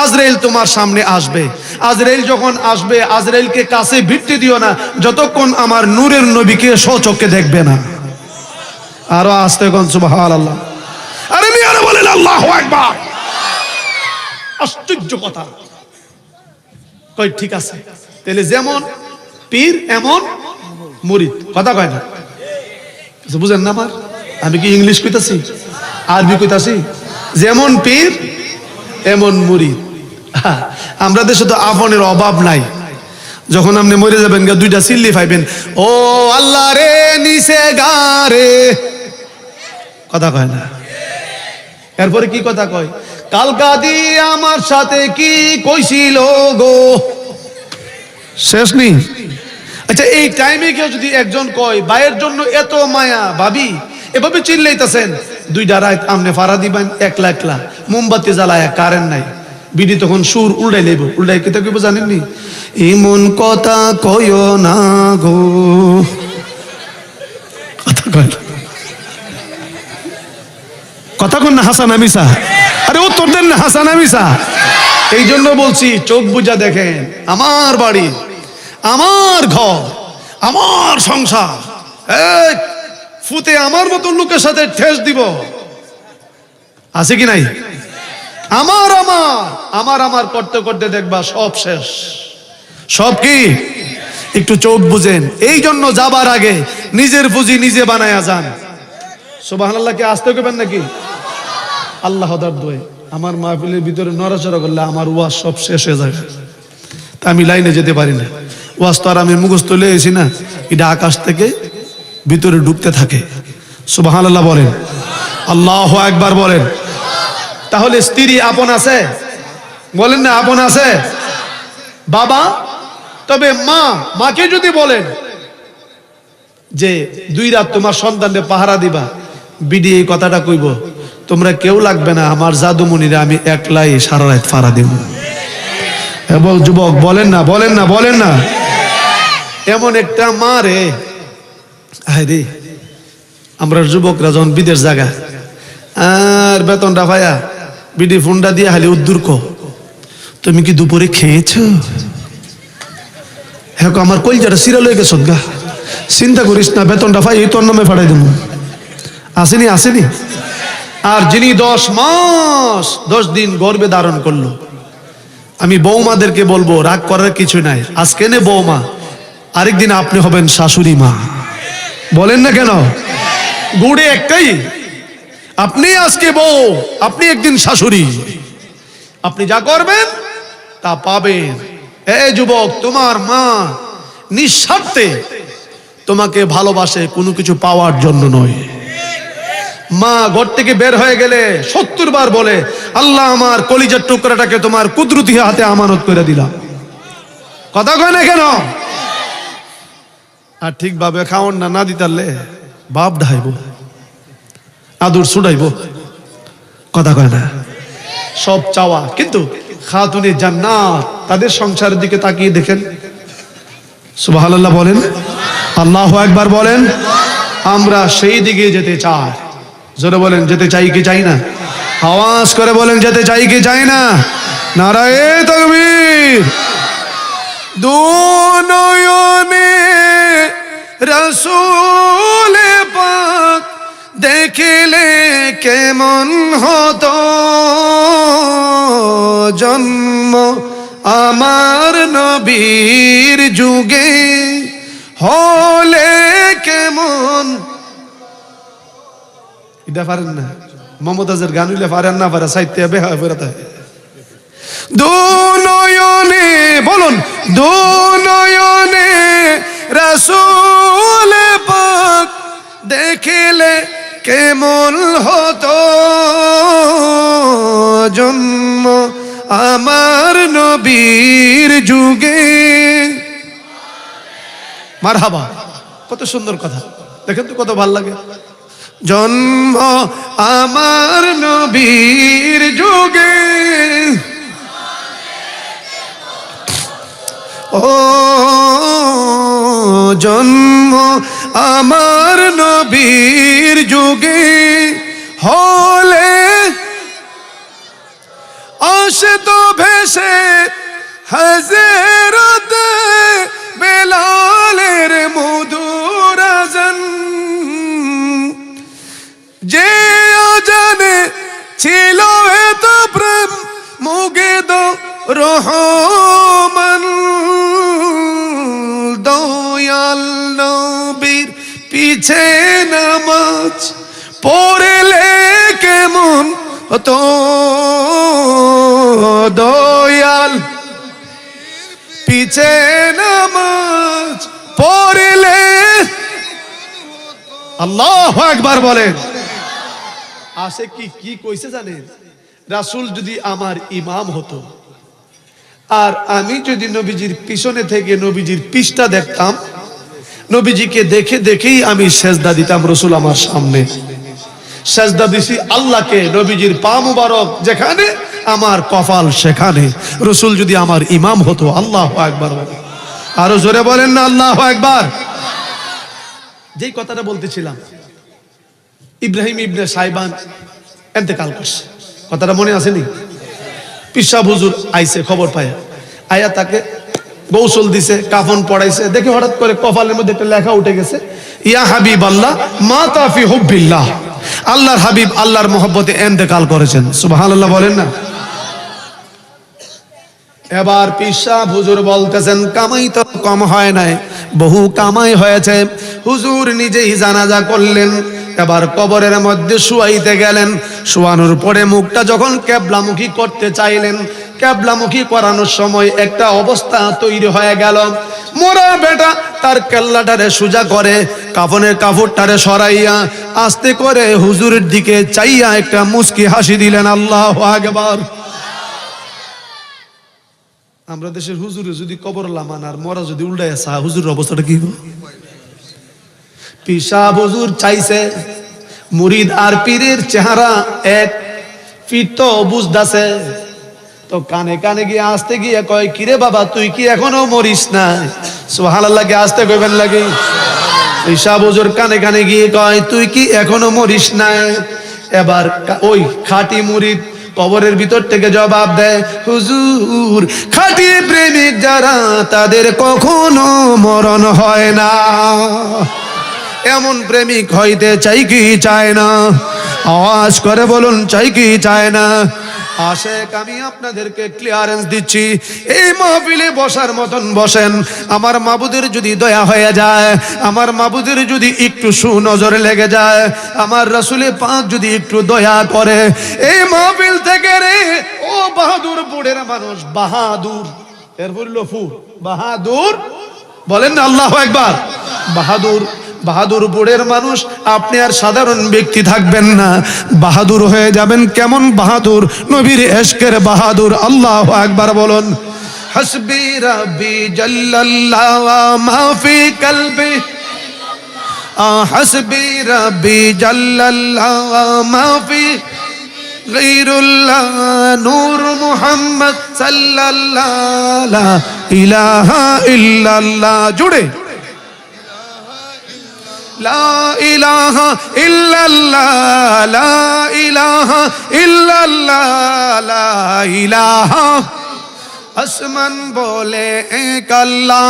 Speaker 1: আজরাইল তোমার সামনে আসবে। আজরাইল যখন আসবে আজরাইলকে কাছে ভিড়তে দিও না যতক্ষণ আমার নূরের নবীকে স্বচক্ষে দেখবে না। আরো আস্তে কোন সুবহানাল্লাহ, আরে মিয়ারা বলেন আল্লাহু আকবার। আশ্চর্য কথা। কই ঠিক আছে, তাহলে যেমন পীর এমন মুরিদ, কথা কয় না? বুঝেন না আমার? আমি কি ইংলিশ কইতাছি আরবি কইতাছি? যেমন পীর এমন মুরিদ। আমরা দেশে তো আপনের অভাব নাই। যখন আপনি মরে যাবেন 2টা সিল্লি পাইবেন, ও আল্লাহ রে নিচে গারে, কথা কয় না? এরপরে কি কথা কয়? কালকা দিয়ে আমার সাথে কি কইছিল গো, শেষ নেই। আচ্ছা এই টাইমে কেউ যদি একজন কয় ভাইয়ের জন্য এত মায়া, ভাবি এভাবে চিল্লাইতেছেন, 2টা রাত আমনে ফাড়া দিবেন একলা একলা, মোমবাতি জ্বালায়, কারেন্ট নাই, বিডি তখন সুর উল্টাই লেব, উল্টাই কি কেউ জানেননি? এমন কথা কয় না গো, কথা কয় না, কথা কন না হাসান আমিসা, আরে উত্তর দেন না হাসান আমিসা। এই জন্য বলছি চোখ বুঝা দেখেন, আমার বাড়ি, আমার ঘর, আমার সংসার, ফুতে আমার মতো লোকের সাথে ঠেস দিব আছে কি নাই? আমার আমার আমার আমার করতে করতে দেখবা সব শেষ, সব কি একটু চোখ বুঝেন। এই জন্য যাবার আগে নিজের পুঁজি নিজে বানায়া যান। সুবহানাল্লাহ কি আসতে করবেন নাকি? আল্লাহ দোয়ে আমার মাহফিলের ভিতরে নড়াচড়া করলে আমার ওয়াজ সব শেষ হয়ে যাবে, তা আমি লাইনে যেতে পারি না। ওয়াজ তো আর আমি মুখস্থ লইছি না, এটা আকাশ থেকে ভিতরে ঢুকতে থাকে। সুবহানাল্লাহ বলেন, আল্লাহু আকবার বলেন। তাহলে স্ত্রী আপন আছে? বলেন না আপন আছে? বাবা, তবে মাকে যদি বলেন যে 2 রাত তোমার সন্তানকে পাহারা দিবা, বিডি এই কথাটা কইব, তোমরা কেউ লাগবে না, আমার জাদুমণিরা আমি একলাই সারা রাত পাহারা দেব। এবং যুবক বলেন না, বলেন না, বলেন না, এমন একটা মা রে। আরে আমরা যুবকরা যখন বিদেশ জায়গা আর বেতনটা পায়া বিডি ফোনটা দিয়ে খালি উদ্দুর কো, তুমি কি দুপুরে খেয়েছো? হ্যাঁ আমার কলজাটা সিরিয়াল হয়ে গেছ গা, চিন্তা করিস না, বেতনটা পাই এই তোর নামে ফাটাই দেবো। আসেনি আসেনি? আর যিনি 10 মাস 10 দিন গর্ভে ধারণ করলো, আমি বৌমাদেরকে বলবো রাগ করার কিছু নাই। আজকে নে বৌমা, আরেকদিন আপনি হবেন শাশুড়ি মা। বলেন না কেন? গুড়ে একটাই, আপনি আজকে বউ, আপনি একদিন শাশুড়ি। আপনি যা করবেন তা পাবেন। এই যুবক, তোমার মা নিঃস্বার্থে তোমাকে ভালোবাসে, কোনো কিছু পাওয়ার জন্য নয়। মা ঘর থেকে বের হয়ে গেলে 70 বার বলে, আল্লাহ আমার কলিজার টুকরাটাকে তোমার কুদরতি হাতে আমানত করে দিলাম। কথা কয় না কেন? আর ঠিকভাবে খাওয়ান না দিতারলে বাপ ঢাইব, আদর ছুড়াইব, কথা কয় না? সব চাওয়া, কিন্তু খাতুনে জান্নাত তাদের সংসারের দিকে তাকিয়ে দেখেন। সুবহানাল্লাহ বলেন, আল্লাহু আকবার বলেন, আমরা সেই দিকে যেতে চাই। জোরে বলেন যেতে চাই কি চাই না? আওয়াজ করে বলেন যেতে চাই কি চাই না? নারায়ে তাকবীর। দুনয়নে রাসূল পাক দেখিলে কেমন হতো জন্ম আমার নবীর যুগে হলে কেমন। এটা পারেন না? মমতাজের গান হইলে পারেন না পারে সাহিত্য বেহা বেরোতে। দুনয়নে বলুন, দুনয়নে রাসূল পাক দেখিলে কেমন হতো জন্ম আমার নবীর যুগে। মারহাবা, কত সুন্দর কথা, দেখেন তো কত ভালো লাগে। জন্ম আমার নবীর যুগে, ও জন্ম আমার নবীর যুগে হলে আসে তো ভেসে হযরতে বেলালের মধুর আযান, যে আজানে ছিল এত প্রেম মুগিদ রহমান। দয়াল নবীর পিছে নামাজ পড়লে কেমন হতো, দয়াল পিছে নামাজ পড়লে। আল্লাহু আকবার বলেন। আসে কি কইছে জানেন? রাসূল যদি আমার ইমাম হতো আর আমি যদি নবীজির পিছনে থেকে নবীজির পিছটা দেখতাম, নবীজিকে দেখে দেখেই আমি সেজদা দিতাম। রাসূল আমার সামনে সেজদা দিছি আল্লাহকে, নবীজির পা মুবারক যেখানে আমার কপাল সেখানে। রাসূল যদি আমার ইমাম হতো। আল্লাহু আকবার, আরো জোরে বলেন না আল্লাহু আকবার। যেই কথাটা বলতেছিলাম, ইব্রাহিম ইবনে সাইবান ইন্তেকাল করছে, কথাটা মনে আসেনি? পিসা হুজুর আইছে খবর পায়, আয়া তাকে গোসল দিছে, কাফন পড়াইছে, দেখে হঠাৎ করে কপালের মধ্যে একটা লেখা উঠে গেছে, ইয়া হাবিবাল্লাহ মাতা ফি হুব্বিল্লাহ। আল্লাহর হাবিব আল্লাহর মহব্বতে ইন্তেকাল করেছেন। সুবহানাল্লাহ বলেন না। এবার পিসা হুজুর বলতেছেন, কামাই তো কম হয় নাই, বহু কামাই হয়েছে। হুজুর নিজেই জানাজা করলেন, এবার কবরের মধ্যে শুয়াইতে গেলেন। শুয়ানোর পরে মুখটা যখন কেবলামুখী করতে চাইলেন, কেবলামুখী করানোর সময় একটা অবস্থা তৈরি হয়ে গেল। মোরা বেটা তার কেল্লাটারে সোজা করে কাফনের কাপড়টারে সরাইয়া আস্তে করে হুজুরের দিকে চাইয়া একটা মুস্কি হাসি দিলেন। আল্লাহু আকবার। আমরা দেশের হুজুরে যদি কবর লামান আর মরা যদি উল্টায় আসা, হুজুরের অবস্থাটা কি হবে? পিসা হুজুর চাইছে মুরিদ আর পীরের চেহারা এক, পীর তো বুঝদাছে, তো কানে কানে গিয়ে আসতে গিয়ে কয়, কিরে বাবা তুই কি এখনো মরিস না? সুবহানাল্লাহ কে আসতে কইবেন লাগে। পিসা হুজুর কানে কানে গিয়ে কয়, তুই কি এখনো মরিস না? এবার ওই খাঁটি মুরিদ কবরের ভিতর থেকে জবাব দেয়, হুজুর খাঁটি প্রেমিক যারা তাদের কখনো মরণ হয় না। এমন প্রেমিক হইতে চাই কি চায় না? আওয়াজ করে বলুন চাই কি চায় না? আশেক আমি আপনাদেরকে ক্লিয়ারেন্স দিচ্ছি, এই মাহফিলে বসার মতন বসেন। আমার মাবুদের যদি দয়া হয়ে যায়, আমার মাবুদের যদি একটু সুনজরে লেগে যায়, আমার রাসূলে পাক যদি একটু দয়া করে, এই মাহফিল থেকে রে ও বাহাদুর বুড়ের মানুষ, বাহাদুর এর বলল ফু বাহাদুর বলেন না আল্লাহু আকবার। বাহাদুর বাহাদুর বুড়ের মানুষ আপনি আর সাধারণ ব্যক্তি থাকবেন না, বাহাদুর হয়ে যাবেন। কেমন বাহাদুর? নবীর ইশকের বাহাদুর। আল্লাহু আকবার বলুন। হাসবি রাব্বি জাল্লাল্লাহু মা ফি কলবি, হাসবি রাব্বি জাল্লাল্লাহু মা ফি গায়রুল্লাহ নূর মুহাম্মদ সাল্লাল্লাহু লা ইলাহা ইল্লাল্লাহ। জুড়ে লা ইলাহা ইল্লাল্লাহ লা ইলাহা ইল্লাল্লাহ লা ইলাহা আসমান বলে এক আল্লাহ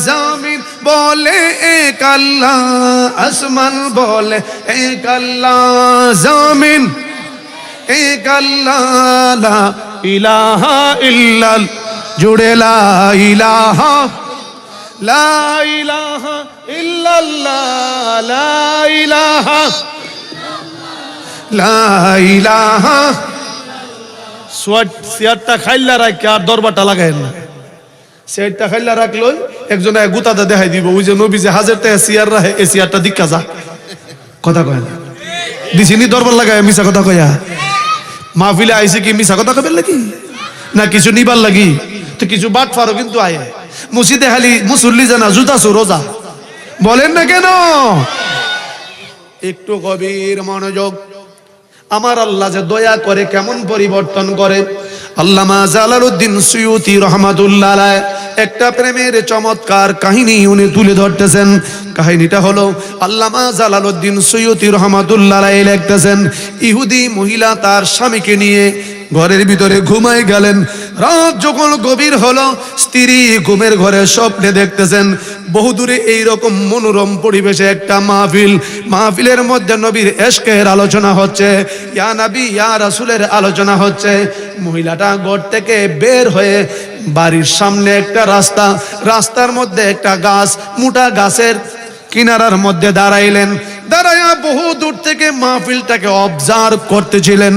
Speaker 1: জমিন বলে এক আল্লাহ আসমান বলে এক আল্লাহ জমিন এক আল্লাহ লা ইলাহা ইল্লাল্লাহ জুড়ে লা ইলাহা লা ইলাহা ইল্লাল্লাহ লা ইলাহা লা ইলাহা চেয়ারটা খাইলা রাখে আর দরবারটা লাগায় না চেয়ারটা খাইলা রাখলো একজন গুতাটা দেখাই দিব ওই যে নবী যে 1000 টাকা চেয়ার রাখে এই চেয়ারটা দিক্কা যা কথা কয় না দিছিনি দরবার লাগায় মিছা কথা কয়া মাহফিলে আইছে কি মিছা কথা কবেন লাগি না কিছু নিবার লাগি তো কিছু বাট ফারো কিন্তু আয় মসজিদে খালি মুসল্লি জানা জুতা চো রোজা বলেন না কেন একটু গভীর মনোযোগ আমার আল্লাহ যে দয়া করে কেমন পরিবর্তন করে আল্লামা জালালউদ্দিন সুয়ুতি রাহমাতুল্লাহ আলাইহি একটা প্রেমের চমৎকার কাহিনী উনি তুলে ধরতেছেন কাহিনীটা হলো আল্লামা জালালউদ্দিন সুয়ুতি রাহমাতুল্লাহ আলাইহি লিখতেছেন ইহুদি মহিলা তার স্বামীকে নিয়ে ঘরের ভিতরে ঘুমায় গেলেন রাত যখন গভীর হলো স্ত্রী ঘুমের ঘরে স্বপ্নে দেখতেছেন বহুদূরে এইরকম মনোরম পরিবেশে একটা মাহফিলের মধ্যে নবীর ইশকের আলোচনা হচ্ছে ইয়া নবী ইয়া রাসূলের আলোচনা হচ্ছে মহিলাটা ঘর থেকে বের হয়ে বাড়ির সামনে একটা রাস্তার মধ্যে একটা গাছ মোটা গাছের কিনারার মধ্যে দাঁড়াইলেন দাঁড়ায়া বহু দূর থেকে মাহফিলটাকে অবজার্ভ করতেছিলেন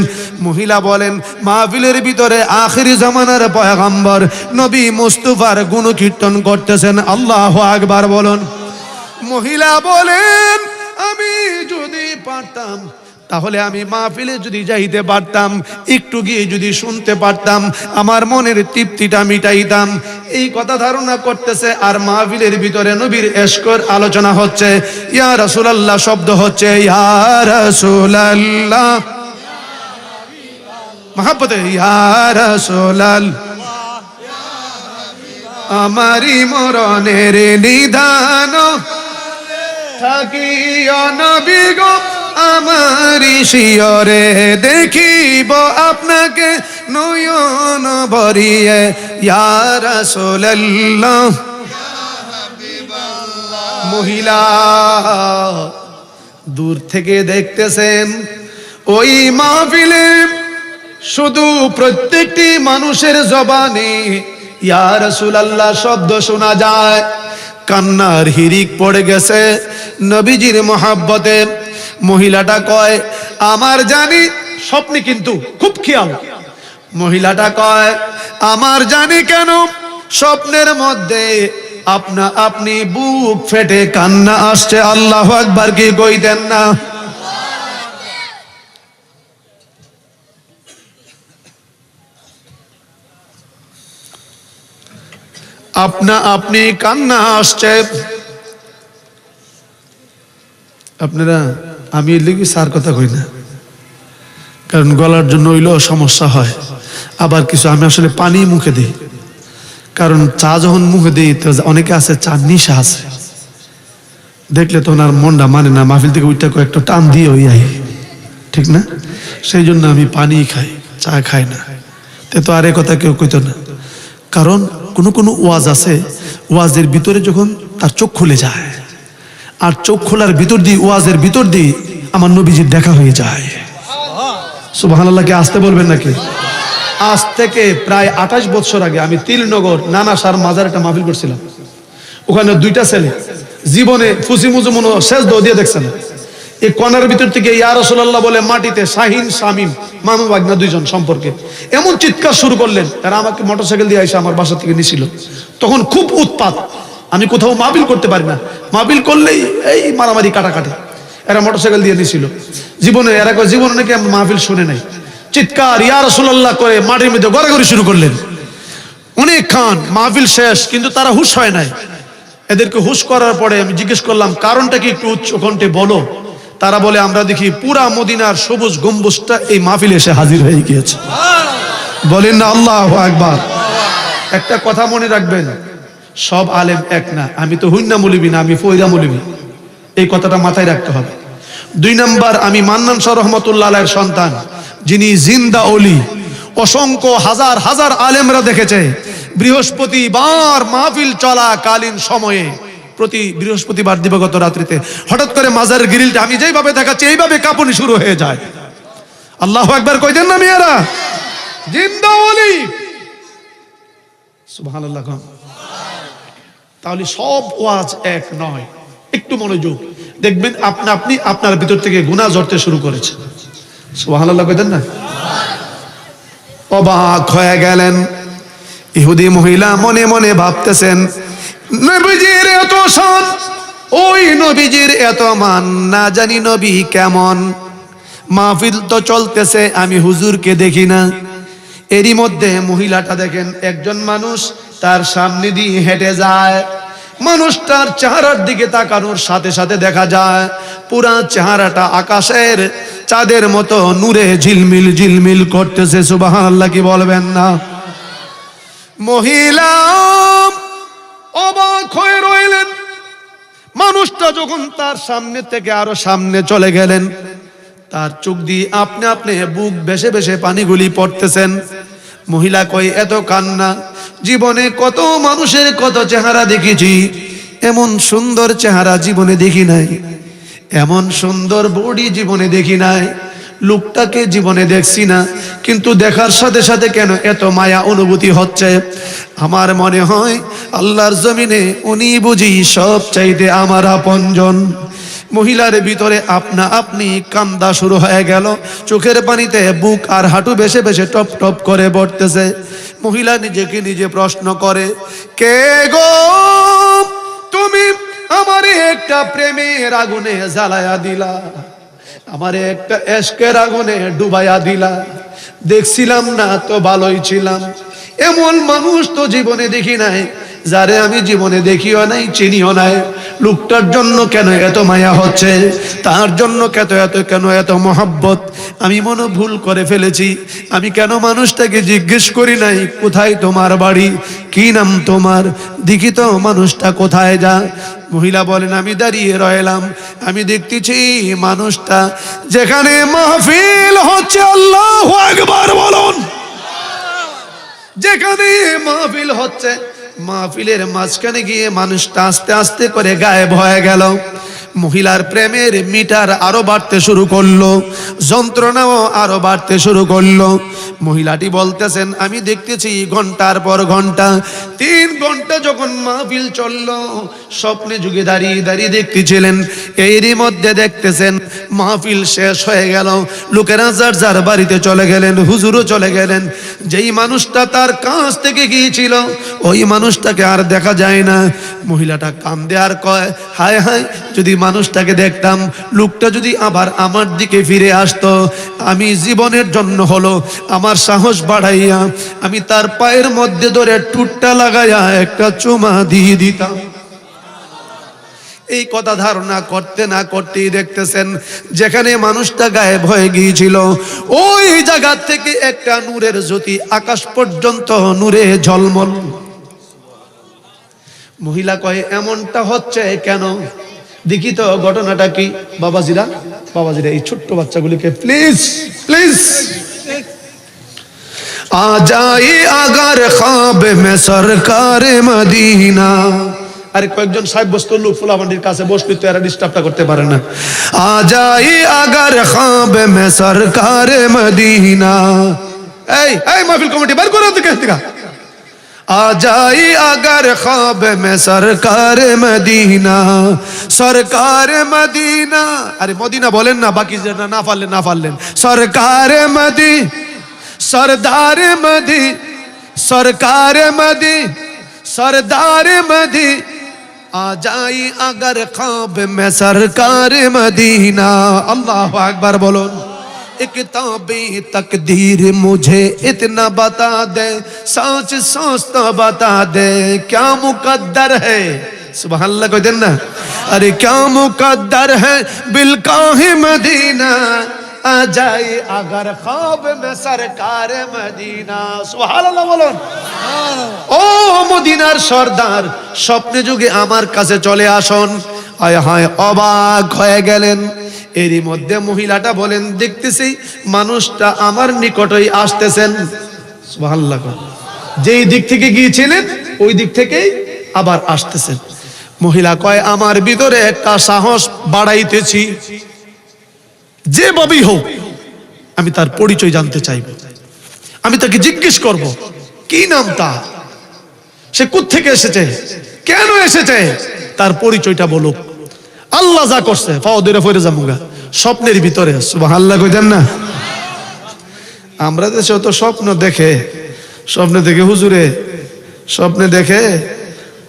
Speaker 1: মহিলা বলেন মাহফিলের ভিতরে আখিরি জামানার পয়গম্বর নবী মুস্তাফার গুণকীর্তন করতেছেন আল্লাহু আকবার বলুন মহিলা বলেন আমি যদি পারতাম তাহলে আমি মাহফিলে যদি যাইতে পারতাম একটু গিয়ে যদি শুনতে পারতাম আমার মনের তৃপ্তিটা মিটাইতাম এই কথা ধারণা করতেছে আর মাহফিলের ভিতরে নবীর ইশকের আলোচনা হচ্ছে ইয়া রাসূলুল্লাহ শব্দ হচ্ছে ইয়া রাসূলুল্লাহ মহব্বতে ইয়া রাসূলুল্লাহ আমারি মরণের নিদান থাকিও নবী গো আমারি শিয়রে দেখিব আপনাকে নয়ন ভরিয়ে ইয়া রাসূলুল্লাহ মহিলা দূর থেকে দেখতেছেন ওই মাহফিলে শুধু প্রত্যেকটি মানুষের জবানে ইয়া রাসূলুল্লাহ শব্দ শোনা যায় কান্নার হিরিক পড়ে গেছে নবীজির মহব্বতে মহিলাটা কয় আমার জানি স্বপ্নে কিন্তু খুব খেয়াল মহিলাটা কয় আমার জানি কেন স্বপ্নের মধ্যে আপনি বুক ফেটে কান্না আসছে আল্লাহু আকবার কি কইতেন না আপনি কান্না আসছে আপনারা আমি এর লিগে সার কথা কই না কারণ গলার জন্য হইলেও সমস্যা হয় আবার কিছু আমি আসলে পানি মুখে দিই কারণ চা যখন মুখে দিই তো অনেকে আছে চা নিশা আছে দেখলে তো ওনার মনটা মানে না মাহফিল থেকে উঠতে কয়েকটা টান দিয়ে ওই আই ঠিক না সেই জন্য আমি পানি খাই চা খাই না তো আর এ কথা কেউ কইতো না কারণ কোনো ওয়াজ আছে ওয়াজের ভিতরে যখন তার চোখ খুলে যায় আর চোখ খোলার ভিতর দিয়ে ওয়াজের ভিতর দিয়ে আমার নবীজির দেখা হয়ে যায় সুবহানাল্লাহকে আসতে বলবেন নাকি আজ থেকে প্রায় 28 বছর আগে আমি তিলনগর নানা সার মাজার একটা মাহফিল করছিলাম ওখানে দুইটা ছেলে জীবনে ফুসি মুজু মনো শেষ দো দিয়ে দেখছেন এই কর্নার ভিতর থেকে ইয়া রাসূলুল্লাহ বলে মাটিতে শাহিন শামিম মামা বাগনা দুইজন সম্পর্কে এমন চিৎকার শুরু করলেন তারা আমাকে মোটরসাইকেল দিয়ে এসে আমার বাসা থেকে নিছিল তখন খুব উৎপাত আমি কোথাও মাহফিল করতে পারি না মাহফিল করলেই এই মারামারি কাটাকাটি এরা মোটরসাইকেল দিয়ে নিছিল জীবনে নাকি আমি মাহফিল শুনে নাই চিৎকার ইয়া রাসূলুল্লাহ করে মাটির মধ্যে গড়াগড়ি শুরু করলেন অনেক খান মাহফিল শেষ কিন্তু তারা হুঁশ হয় নাই এদেরকে হুঁশ করার পরে আমি জিজ্ঞেস করলাম কারণটা কি একটু উচ্চ কণ্ঠে বলো তারা বলে আমরা দেখি পুরা মদিনার সবুজ গম্বুজটা এই মাহফিলে এসে হাজির হয়ে গিয়েছে বলেন না আল্লাহু আকবার একটা কথা মনে রাখবেন সব আলেম এক না আমি তো হুইন্না মৌলবী না আমি ফয়দা মৌলবী এই কথাটা মাথায় রাখতে হবে। 2 নাম্বার, আমি মান্নান শাহ রহমতুল্লাহ আলাইহির সন্তান, যিনি জিন্দা ওলি। অসংখ্য হাজার হাজার আলেমরা দেখেছে বৃহস্পতিবার মাহফিল চলাকালীন সময়ে, প্রতি বৃহস্পতিবার দিবাগত রাত্রিতে হঠাৎ করে মাজার গ্রিলটা আমি যেইভাবে দেখাচ্ছি এইভাবে কাঁপুনি শুরু হয়ে যায়। আল্লাহু আকবার কই দেন না মেয়েরা? জিন্দা ওলি, সুবহানাল্লাহ। তাহলে সব ওয়াজ এক নয়, একটু মনোযোগ দেখবেন আপনি আপনার ভিতর থেকে গুনাহ ঝরতে শুরু করেছে। সুবহানাল্লাহ কই দেন না? অবাক হয়ে গেলেন। ইহুদি মহিলা মনে মনে ভাবতেছেন, নবীজির এত শান, ওই নবীজির এত মান, না জানি নবী কেমন। মাহফিল তো চলতেছে, আমি হুজুরকে দেখি না। এরই মধ্যে মহিলাটা দেখেন একজন মানুষ তার সামনে দিয়ে হেঁটে যায়। মানুষটার চেহারার দিকে তাকানোর সাথে সাথে দেখা যায় পুরা চেহারাটা আকাশের চাঁদের মতো নূরে ঝিলমিল ঝিলমিল করতেছে। সুবহানাল্লাহ কি বলবেন না? মহিলা অবাক হয়ে রইলেন। মানুষটা যখন তার সামনে থেকে আরো সামনে চলে গেলেন, তার চোখ দিয়ে আপনি আপনি বুক ভেসে ভেসে পানিগুলি পড়তেছেন। মহিলা কই এত কান্না, জীবনে কত মানুষের কত চেহারা দেখেছি, এমন সুন্দর চেহারা জীবনে দেখি নাই, এমন সুন্দর বডি জীবনে দেখি নাই, লোকটাকে জীবনে দেখছি না, কিন্তু দেখার সাথে সাথে কেন এত মায়া অনুভূতি হচ্ছে। আমার মনে হয় আল্লাহর জমিনে উনি বুঝি সব চাইতে আমার আপনজন। মহিলার ভিতরে আপনা আপনি কান্দা শুরু হয়ে গেল, চোখের পানিতে বুক আর হাঁটু বেশে বেশে টপ টপ করে পড়তেছে। মহিলা নিজেকে নিজে প্রশ্ন করে, কে গো তুমি আমারে একটা প্রেমের আগুনে জ্বালায়া দিলা, আমারে একটা এশকের আগুনে ডুবাইয়া দিলা। দেখছিলাম না তো ভালোই ছিলাম, এমন মানুষ তো জীবনে দেখি নাই, যারে আমি জীবনে দেখিও নাই চিনিও নাই। লোকটার জন্য কেন এত মায়া হচ্ছে, তার জন্য কেন এত মহব্বত। আমি মনে ভুল করে ফেলেছি, আমি কেন মানুষটাকে জিজ্ঞেস করি নাই কোথায় তোমার বাড়ি, কি নাম তোমার, দেখি তো মানুষটা কোথায় যা। মহিলা বলেন, আমি দাঁড়িয়ে রইলাম, আমি দেখতেছি মানুষটা যেখানে মাহফিল হচ্ছে, আল্লাহু আকবার বলুন, যেখানে মাহফিল হচ্ছে মাহফিলের মাঝখানে গিয়ে মানুষটা আস্তে আস্তে করে গায়েব হয়ে গেল। মহিলার প্রেমের মিটার আরো বাড়তে শুরু করলো, যন্ত্রণাও আরো বাড়তে শুরু করলো। মহিলাটি বলতেছেন, আমি দেখতেছি ঘন্টার পর ঘন্টা, 3 ঘন্টা যখন মাহফিল চললো, স্বপ্নে যুগে দাঁড়িয়ে দাঁড়িয়ে দেখতেছিলেন। এরই মধ্যে দেখতেছেন মাহফিল শেষ হয়ে গেল, লোকেরা যার যার বাড়িতে চলে গেলেন, হুজুরও চলে গেলেন। যেই মানুষটা তার কাছ থেকে গিয়েছিল ওই মানুষটাকে আর দেখা যায় না। মহিলাটা কান্দে আর কয়, হায় হায়, যদি মানুষটাকে দেখতাম, লোকটা যদি আবার আমার দিকে ফিরে আসতো, আমি জীবনের জন্য হলো আমার সাহস বাড়াইয়া আমি তার পায়ের মধ্যে ধরে টুটটা লাগাইয়া একটা চুমা দিয়ে দিতাম। এই কথা ধারণা করতে না করতেই দেখতেছেন যেখানে মানুষটা গায়েব হয়ে গিয়েছিল ওই জায়গা থেকে একটা নূরের জ্যোতি আকাশ পর্যন্ত নূরে ঝলমল। মহিলা কয়, এমনটা হচ্ছে কেন, দেখি তো ঘটনাটা কি। বাবাজিরা এই ছোট্ট বাচ্চাগুলিকে প্লিজ প্লিজ, आ जाए अगर ख्वाब में सरकार मदीना। আরে কয়েকজন সাহেব বস্তু লোক ফুলাবান্ডির কাছে বসলে তো এরা ডিস্টার্বটা করতে পারে না। आ जाए अगर ख्वाब में सरकार मदीना। এই মাহফিল কমিটি বার করে দিকে দিকা। आ जाए अगर ख्वाब में सरकार मदीना, सरकार मदीना। अरे मदीना बोलेन ना, बाकी ना पारलेन सरकार मदी, सरदार मदी, सरकार मदी, सरदार मदी। आ जाए अगर ख्वाब में सरकार मदीना। अल्लाह अकबर बोलो। एक किताबे तकदीर मुझे इतना बता दे, सोच सोच तो बता दे, क्या मुकद्दर है। सुभान अल्लाह को देना। अरे क्या मुकद्दर है बिलकाहे मदीना, आ जाए अगर ख्वाब में सरकार मदीना। सुभान अल्लाह बोलो। ও মদিনার সর্দার, স্বপ্নে যুগে আমার কাছে চলে আসুন। হায় হায় অবাক হয়ে গেলেন। এরই মধ্যে মহিলাটা বলেন, দেখতেছি মানুষটা আমার নিকটই আসতেছেন। সুবহানাল্লাহ। যেই দিক থেকে গিয়েছিলেন ওই দিক থেকেই আবার আসতেছেন। মহিলা কয়, আমার ভিতরে একটা সাহস বাড়াইতেছি, যেভাবেই হোক আমি তার পরিচয় জানতে চাইব। আমি তাকে জিজ্ঞেস করব কি নাম তার, সে কোত্থেকে এসেছে, কেন এসেছে, তার পরিচয়টা বলুক। আল্লাহ যা করছে ফাওদেরে ফিরে যামুগা, স্বপ্নের ভিতরে। সুবহানাল্লাহ কইতেন না? আমরা দেশে তো স্বপ্ন দেখে, স্বপ্নে দেখে হুজুরে, স্বপ্নে দেখে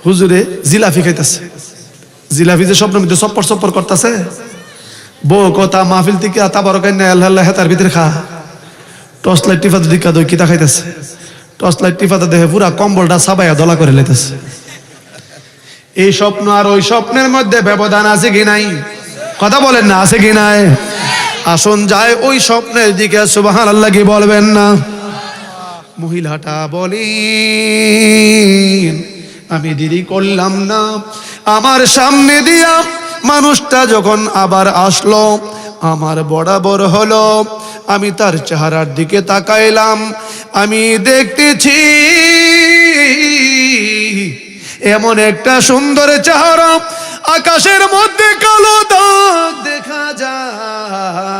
Speaker 1: হুজুরে জিলাফি খাইতেছে। জিলাফি যে স্বপ্নের মধ্যে চপ্পর চপ্পর করতেছে, বউ কথা মাহফিল থেকে তাবারকাই না আল্লাহ তার ভিতরে খা, টর্চ লাইট টিফাতে দিকা দই কিতা খাইতেছে, টর্চ লাইট টিফাতে দেখে পুরা কম্বলটা সাবাইয়া দলা করে লাইতেছে। এই স্বপ্ন আর ওই স্বপ্নের মধ্যে ব্যবধান আছে কি নাই? কথা বলেন না, আছে কি নাই? আসুন যায় ওই স্বপ্নের দিকে, সুবহানাল্লাহ কি বলবেন না? মহিলাটা বলেন, আমি দেরি করলাম না, আমার সামনে দিয়া মানুষটা যখন আবার আসলো, আমার বরাবর হলো, আমি তার চেহারার দিকে তাকাইলাম, আমি দেখতেছি এমন একটা সুন্দর চেহারা, আকাশের মধ্যে কালো দাগ দেখা যায়,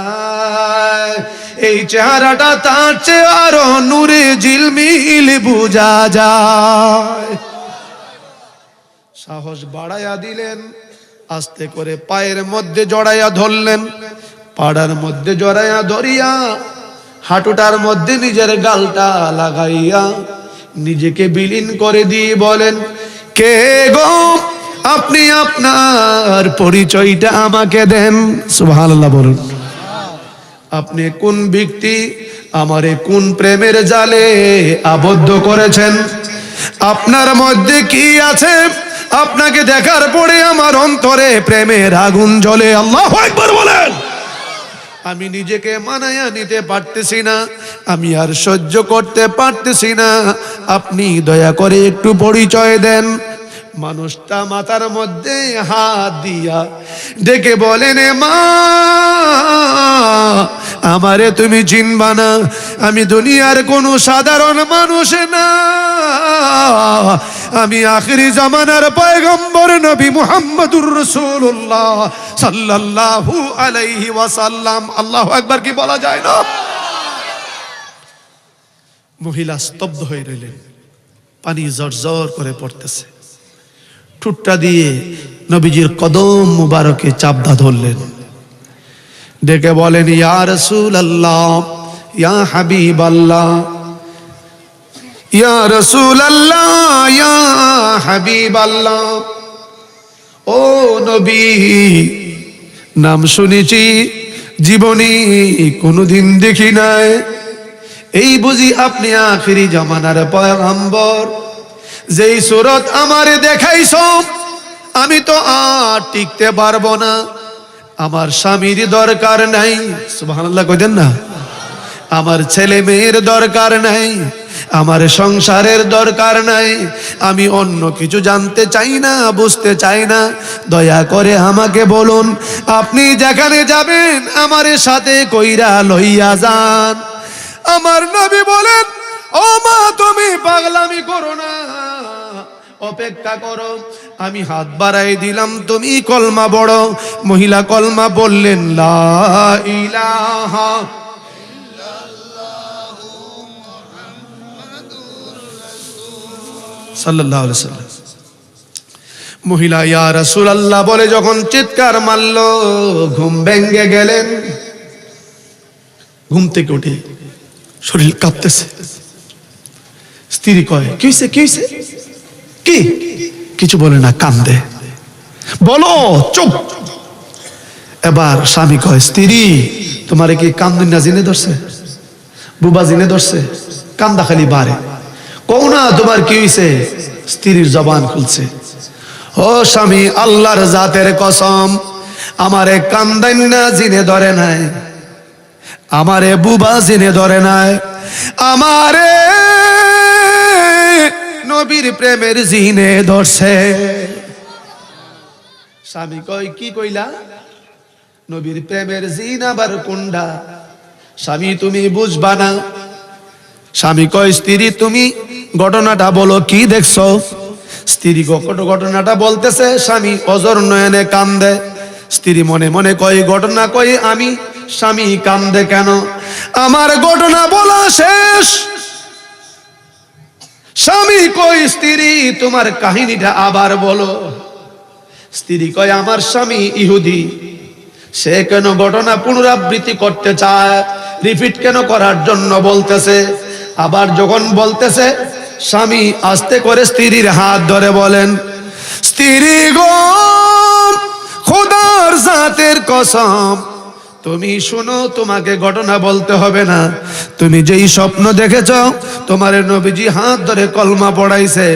Speaker 1: এই চেহারাটা তার চেয়ে আরো নূরে ঝিলমিল বুঝা যায়। সাহস বাড়াইয়া দিলেন, আস্তে করে পায়ের মধ্যে জড়াইয়া ধরলেন, পাড়ার মধ্যে জড়াইয়া ধরিয়া হাঁটুটার মধ্যে নিজের গালটা লাগাইয়া নিজেকে বিলীন করে দিয়ে বলেন, কে গো আপনি, আপনার পরিচয়টা আমাকে দেন। সুবহানাল্লাহ বলুন। আপনি কোন ব্যক্তি, আমারে কোন প্রেমের জালে আবদ্ধ করেছেন, আপনার মধ্যে কি আছে, আপনাকে দেখার পরে আমার অন্তরে প্রেমের আগুন জ্বলে। আল্লাহু আকবার বলেন। আমি নিজেকে মানায়া নিতে পারতেছি না, আমি আর সহ্য করতে পারতেছি না, আপনি দয়া করে একটু পরিচয় দেন। মানুষটা মাথার মধ্যে হাত দিয়া ডেকে বলেন, মা আমারে তুমি চিনবা না, আমি দুনিয়ার কোনো সাধারণ মানুষ না, আমি আখিরি জামানার পয়গম্বর নবী মুহাম্মদুর রাসূলুল্লাহ সাল্লাল্লাহু আলাইহি ওয়াসাল্লাম। আল্লাহু আকবার কি বলা যায় না? মহিলা স্তব্ধ হয়ে রইলেন, পানি জর্জর করে পড়তেছে, ঠুটটা দিয়ে নবীজির কদম মুবারকে চাপদা ধরলেন, ডেকে বলেন, ইয়া রাসূলুল্লাহ, ইয়া হাবিবাল্লাহ, ইয়া রাসূলুল্লাহ, ইয়া হাবিবাল্লাহ। ও নবী, নাম শুনেছি, জীবনে কোনোদিন দেখি নাই, এই বুঝি আপনি আখিরি জামানার পয়গম্বর? যেই সুরত আমারে দেখাইছ, আমি তো আর টিকতে পারবো না, আমার স্বামীর দরকার নাই। সুবহানাল্লাহ কইতেন না? আমার ছেলে মেয়ের দরকার নাই, আমার সংসারের দরকার নাই, আমি অন্য কিছু জানতে চাই না, বুঝতে চাই না, দয়া করে আমাকে বলুন, আপনি যেখানে যাবেন আমারে সাথে কইরা লইয়া যান। আমার নবী বলেন, ও মা তুমি পাগলামি করো না, অপেক্ষা করো, আমি হাত বাড়াই দিলাম, তুমি কলমা পড়ো। মহিলা কলমা বললেন, লা ইলাহা ইল্লাল্লাহু মুহাম্মাদুর রাসূলুল্লাহ সাল্লাল্লাহু আলাইহি ওয়াসাল্লাম। মহিলা ইয়া রাসূলুল্লাহ বলে যখন চিৎকার মারল, ঘুম ভেঙে গেলেন। ঘুম থেকে উঠে শরীর কাঁপতেছে। স্ত্রী কয়, কি হইছে, কি হইছে, কি? কিছু বলে না, কান্দে। বলো, চুপ। এবার স্বামী কয়, স্ত্রী তোমারে কি কান্দুন না জিনে ধরছে, বুবা জিনে ধরছে, কান্দা খালি বাড়ে, কও না তোমার কি হইছে? স্ত্রীর জবান খুলছে, ও স্বামী, আল্লাহর জাতের কসম, আমারে কান্দাইন না জিনে ধরে নাই, আমারে বুবা জিনে ধরে নাই, আমারে নবীর প্রেমের জিনে ধরছে। স্বামী কয় কি কইলা? নবীর প্রেমের জিন আবার কোনটা? স্বামী তুমি বুঝবা না। স্বামী কয় স্ত্রী তুমি ঘটনাটা বলো, কি দেখছো? স্ত্রী ঘটনাটা বলতেছে, স্বামী অজর নয়নে কান্দে। স্ত্রী মনে মনে কয় ঘটনা কই আমি, স্বামী কান্দে কেন? আমার ঘটনা বলা শেষ। স্বামী কই স্ত্রী তোমার কাহিনীটা আবার বলো। স্ত্রী কয় আমার স্বামী ইহুদি, সে কেন ঘটনা পুনরাবৃত্তি করতে চায়, রিপিট কেন করার জন্য বলতেছে। আবার যখন বলতেছে, স্বামী আস্তে করে স্ত্রীর হাত ধরে বলেন, স্ত্রী গো খোদার জাতের কসম, তুমি শুনো, তোমাকে ঘটনা বলতে হবে না। তুমি যেই স্বপ্ন দেখেছ, তোমার নবীজি হাত ধরে কলমা পড়াইছে,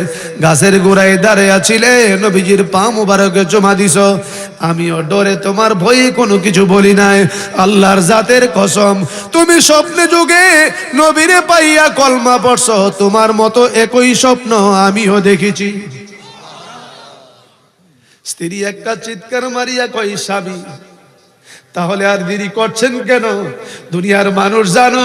Speaker 1: গাছের গোড়ায় দাঁড়িয়ে ছিলে, নবীজির পা মুবারকে চুমা দিছ, আমিও ডরে তোমার ভয়ে কোনো কিছু বলি নাই। আল্লাহর জাতের কসম, তুমি স্বপ্নে যুগে নবীরে পাইয়া কলমা পড়ছ, তোমার মতো একই স্বপ্ন আমিও দেখেছি। স্ত্রী একটা চিৎকার মারিয়া কই স্বামী তাহলে আর দেরি করছেন কেন? দুনিয়ার মানুষ জানো,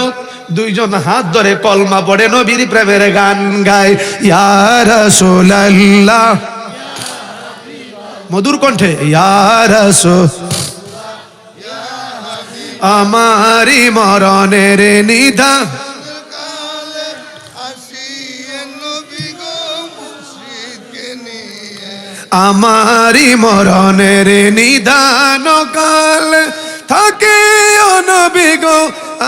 Speaker 1: দুইজন হাত ধরে কলমা পড়ে নবীর প্রেমের গান গায়, ইয়া রাসূলুল্লাহ, মধুর কণ্ঠে, ইয়া রাসূল আমারি মরণের নিদান,
Speaker 2: কালে আসিয়ে নবী গো মুর্শিদকে নিয়ে।
Speaker 1: আমারি মরণের নিদান কাল থাকে নবী গো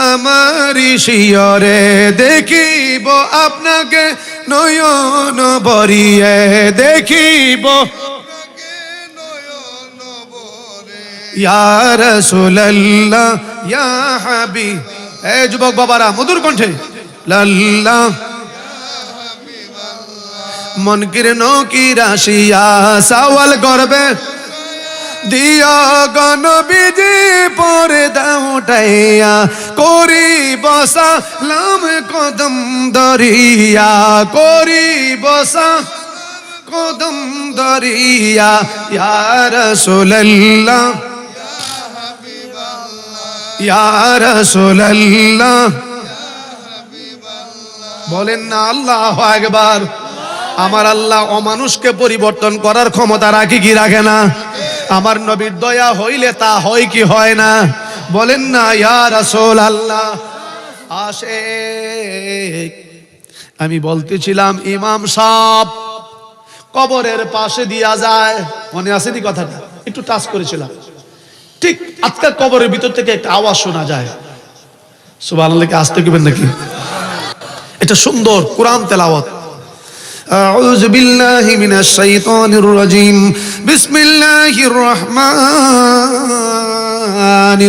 Speaker 1: আমারি শিয়রে, দেখিব আপনাকে নয়ন ভরিয়ে, দেখিব
Speaker 2: আপনাকে নয়ন ভরে।
Speaker 1: ইয়া রাসূলুল্লাহ ইয়া হাবিব। এই যুবক বাবারা মধুর কণ্ঠে, লাল্লাহ মনকির নকির আসিয়া সওয়াল করবে, দিয়া গনবীজি পরে দাউটাইয়া, করি বসা লাম কদম দরিয়া, করি বসা কদম দরিয়া, ইয়া রাসূলুল্লাহ ইয়া রাসূলুল্লাহ। বলেন না আল্লাহু আকবার। আমার আল্লাহ অমানুষকে পরিবর্তন করার ক্ষমতা রাখে কি রাখে না? আমার নবীর দয়া হইলে তা হয় কি হয় না? বলেন না ইয়া রাসূলুল্লাহ। আশিক, আমি বলতেছিলাম ইমাম সাহেব কবরের পাশে দিয়া যায়, মনে আছে নি কথাটা? একটু টাচ করেছিলাম। ঠিক আজকাল কবরের ভিতর থেকে একটা আওয়াজ শোনা যায়, সুবহানাল্লাহ। কি আসতে কিবেন নাকি? এটা সুন্দর কোরআন তেলাওয়াত। أعوذ بالله من الشيطان الرجيم بسم الله الرحمن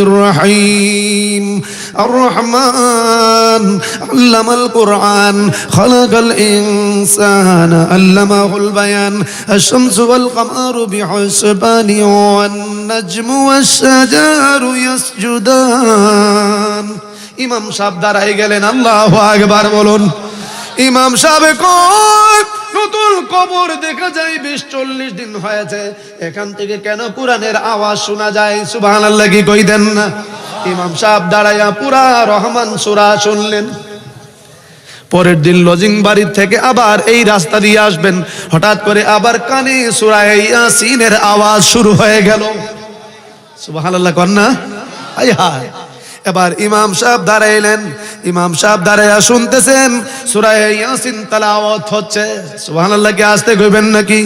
Speaker 1: الرحيم الرحمن علم القرآن خلق الإنسان علمه البيان الشمس والقمر بحسبان والنجم والشجر يسجدان। ইমাম সাহেব দাঁড়াই গেলেন, আল্লাহু আকবার বলুন। ইমাম সাহেব কয় নতুন কবর দেখা যায় 20-40 দিন হয়েছে, এখান থেকে কেন কোরআনের আওয়াজ শোনা যায়? সুবহানাল্লাহ কি কই দেন না? ইমাম সাহেব দাঁড়াইয়া পুরা রহমান সূরা শুনলেন। পরের দিন লজিং বাড়ির থেকে আবার এই রাস্তা দিয়ে আসবেন, হঠাৎ করে আবার কানে সূরা ইয়াসিনের আওয়াজ শুরু হয়ে গেল। সুবহানাল্লাহ কর না? আয় হায়। এবার ইমাম সাহেব দাঁড়াইলেন, ইমাম সাহেব দাঁড়াইয়া শুনতেছেন সূরা ইয়াসিন তেলাওয়াত হচ্ছে। সুবহানাল্লাহ কি আসতে কইবেন নাকি?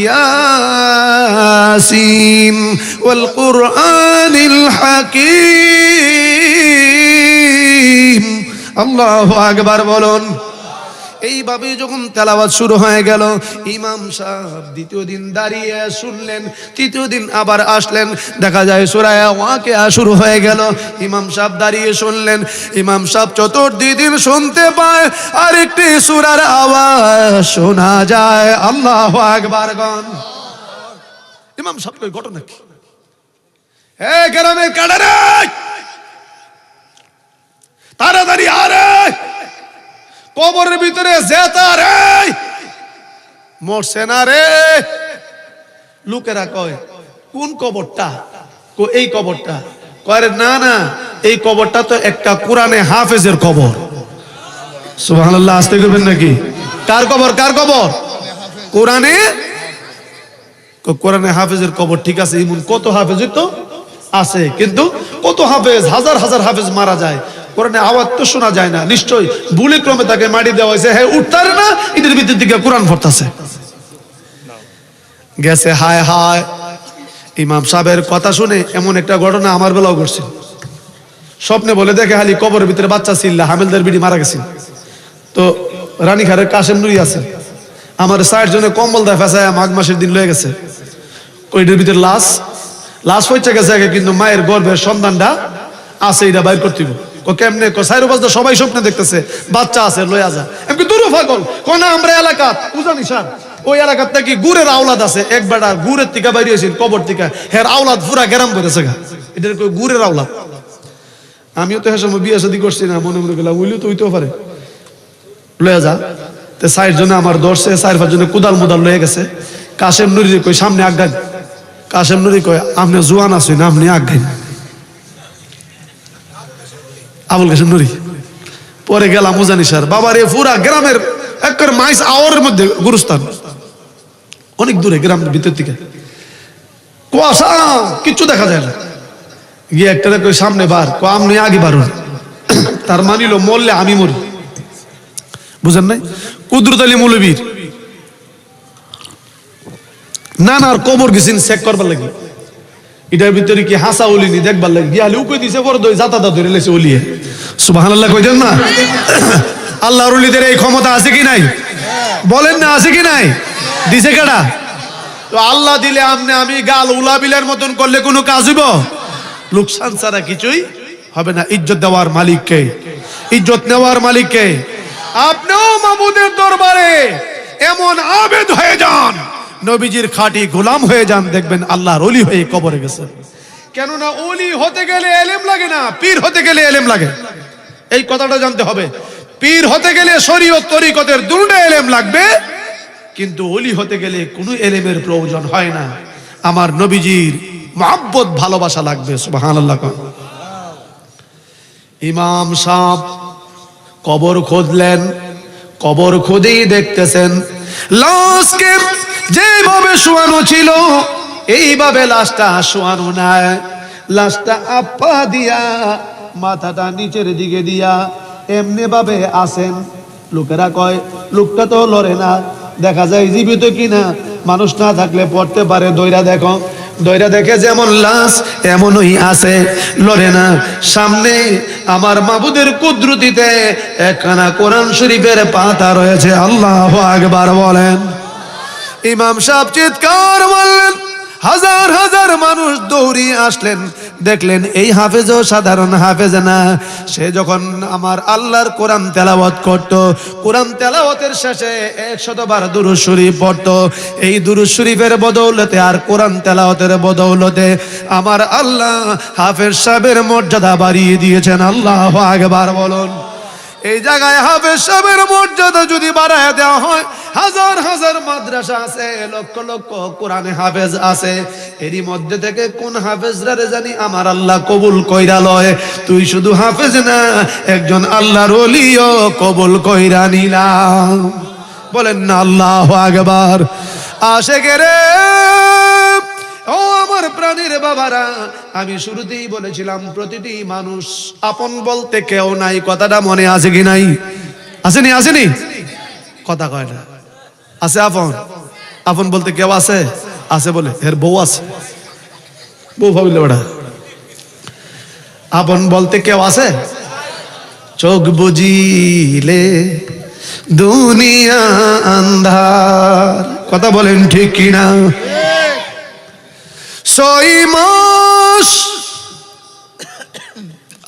Speaker 1: ইয়াসিন ওয়াল কুরআনিল হাকীম, আল্লাহু আকবার বলুন। এইভাবে যখন তেলাওয়াত শুরু হয়ে গেল, ইমাম সাহেব দ্বিতীয় দিন দাঁড়িয়ে শুনলেন, তৃতীয় দিন আবার আসলেন, দেখা যায় সূরা ওয়াকিয়া শুরু হয়ে গেল। ইমাম সাহেব দাঁড়িয়ে শুনলেন, ইমাম সাহেব চতুর্দিন শুনতে পায় আরেকটি সূরার আওয়াজ শোনা যায়। আল্লাহু আকবার গণ। ইমাম সাহেব কই ঘটনা কি? হে গ্রামের কাডারে, তাড়াতাড়ি আরে, কবরের ভিতরে জেতা রে, মরছে না রে। লোকেরা কয় কোন কবরটা? এই কবরটা। কয় না না, এই কবরটা তো একটা কোরআনে হাফেজের কবর। সুবহানাল্লাহ, আসতে করবেন নাকি? কার কবর? কার কবর? কোরআনে। কোরআনে হাফেজের কবর, ঠিক আছে। এমন কত হাফেজ তো আছে, কিন্তু কত হাফেজ, হাজার হাজার হাফেজ মারা যায়, কোরআনে আওয়াজ তো শোনা যায় না। নিশ্চয়ই ভুলে ক্রমে তাকে মাটি দেওয়া হয়েছে, হ্যাঁ উঠতারে না, এদের ভিতর দিকে কোরআন পড়তেছে গেছে। হায় হায়, ইমাম সাহেবের কথা শুনে এমন একটা ঘটনা আমার বেলাও ঘটছে। স্বপ্নে বলে দেখে খালি কবরের ভিতরে বাচ্চা ছিল্লা, হামিলদার বিডি মারা গেছে। তো রানীখারের কাশেম নুরি আছে, আমার 60 জনে কম্বল দেয় ফেসায় মাঘ মাসের দিন লয়ে গেছে। ওইটার ভিতরে লাশ হইছে গেছে আগে, কিন্তু মায়ের গর্ভের সন্তানটা আছে, এটা বাইর করতে হবে। কেমনে? সাইরো বাজদা সবাই স্বপ্নে দেখতেছে বাচ্চা আছে, লয়া যা। এমনি দূর পাগল না, আমরা এলাকা উজানি সার, ওই এলাকার থেকে গুড়ের আওলাদ আছে, এক বেটা গুড়ের টিকা বাইরে হয়েছিল কবর টিকা, হের আওলাদ পুরা গ্রাম করেছে গা, এটার গুড়ের আওলাদ। আমিও তো হ্যাঁ সময় বিয়ে শাদী করছি না, মনে মনে গেলাম ওইলেও তো হইতেও পারে, লয়ে যা। 60 জনে আমার ধরছে, 4-5 জনে কুদাল মুদাল লয়ে গেছে। কাশেম নুরি কই সামনে আগান, কাশেম নুরি কয় আপনি জোয়ান আছেন না, আপনি আগান। আবুল কাশেম নুরি পরে গেলাম উজানি সার, বাবার এ পুরা গ্রামের একবার মাইস আওয়ারের মধ্যে গুরুস্থান, অনেক দূরে গ্রামের ভিতর থেকে, কুয়াশা, কিচ্ছু দেখা যায় না। গিয়ে একটা কই সামনে বার, আপনি আগে বারুন। তার মানিল মরলে আমি মরি, বুঝেন নাই? কুদরত আলী মৌলবীর নানার কবর গেছেন চেক করবার লাগে, এটার ভিতরে কি হাসা উলিনি দেখবার লাগে, গিয়ে উকে দিছে বড় দই জাতা দা ধরে লেছে উলিয়ে। সুবহানাল্লাহ কইতেন না? আল্লাহর ওলিদের এই ক্ষমতা আছে কি নাই? বলেন না, আছে কি নাই? দিছে কেডা? তো আল্লাহ দিলে আমনে আমি গাল উলাবিলের মতন করলে কোনো কাজ হইব? লোকসান ছাড়া কিছুই হবে না। ইজ্জত দেওয়ার মালিক কে? ইজ্জত নেওয়ার মালিক কে? আপনিও মাবুদের দরবারে এমন আবেদ হয়ে যান, নবীজির খাঁটি গোলাম হয়ে যান, দেখবেন আল্লাহর ওলি হয়ে কবরে গেছে। কেননা ওলি হতে গেলে এলেম লাগে না, পীর হতে গেলে এলেম লাগে। এই কথাটা জানতে হবে। পীর হতে গেলে শরীয়ত তরিকতের দুটো এলেম লাগবে, কিন্তু ওলি হতে গেলে কোনো এলেমের প্রয়োজন হয় না। আমার নবীজির মহব্বত ভালোবাসা লাগবে। সুবহানাল্লাহ। ইমাম সাহেব কবর খুঁজলেন, কবর খুঁজেই দেখতেছেন লাশকে যেভাবে শোয়ানো ছিল এইভাবে লাশটা শোয়ানো নাই। লাশটা আপা দিয়া, মাথাটা নিচের দিকে দিয়া এমনি ভাবে আসেন। লোকেরা কয় লোকটা তো লড়ে না, দেখা যায় জীবিত কিনা। মানুষ না থাকলে পড়তে পারে, দইরা দেখো, দইরা দেখে যেমন লাশ এমনই আছে, লড়ে না। সামনে আমার মাবুদের কুদরতিতে একখানা কোরআন শরীফের পাতা রয়েছে। আল্লাহু আকবার বলেন। ইমাম সাহেব চিৎকার মারলেন, হাজার হাজার মানুষ দৌড়িয়ে আসলেন, দেখলেন এই হাফেজও সাধারণ হাফেজ না। সে যখন আমার আল্লাহর কোরআন তেলাওয়াত করত, কোরআন তেলাওয়াতের শেষে 100 বার দুরূদ শরীফ পড়ত। এই দুরূদ শরীফের বদৌলতে আর কোরআন তেলাওয়াতের বদৌলতে আমার আল্লাহ হাফেজ সাহেবের মর্যাদা বাড়িয়ে দিয়েছেন। আল্লাহু আকবার বলুন। এই জায়গায় হাফেজ সাহেবের মর্যাদা যদি বাড়ায় দেওয়া হয়, হাজার হাজার মাদ্রাসা আছে, লক্ষ লক্ষ কোরআনে হাফেজ আছে, এরই মধ্যে থেকে কোন হাফেজরা জানি আমার আল্লাহ কবুল কইরা লয়। তুই শুধু হাফেজ না, একজন আল্লাহর ওলিও কবুল কইরা নিলাম। বলেন না আল্লাহু আকবার। আশেকেরে ও আমার প্রাণের বাবারা, আমি শুরুতেই বলেছিলাম প্রতিটি মানুষ আপন বলতে কেউ নাই। কথাটা মনে আছে কি নাই? আসেনি? আসেনি? কথা কয় না। আছে আপন? আপন বলতে কেউ আছে? আছে বলে এর বউ আছে, বউ ভাবিলে বেটা। আপন বলতে কেউ আছে? চোখ বুঝিলে দুনিয়া আন্ধার। কথা বলেন ঠিক কিনা? 6 মাস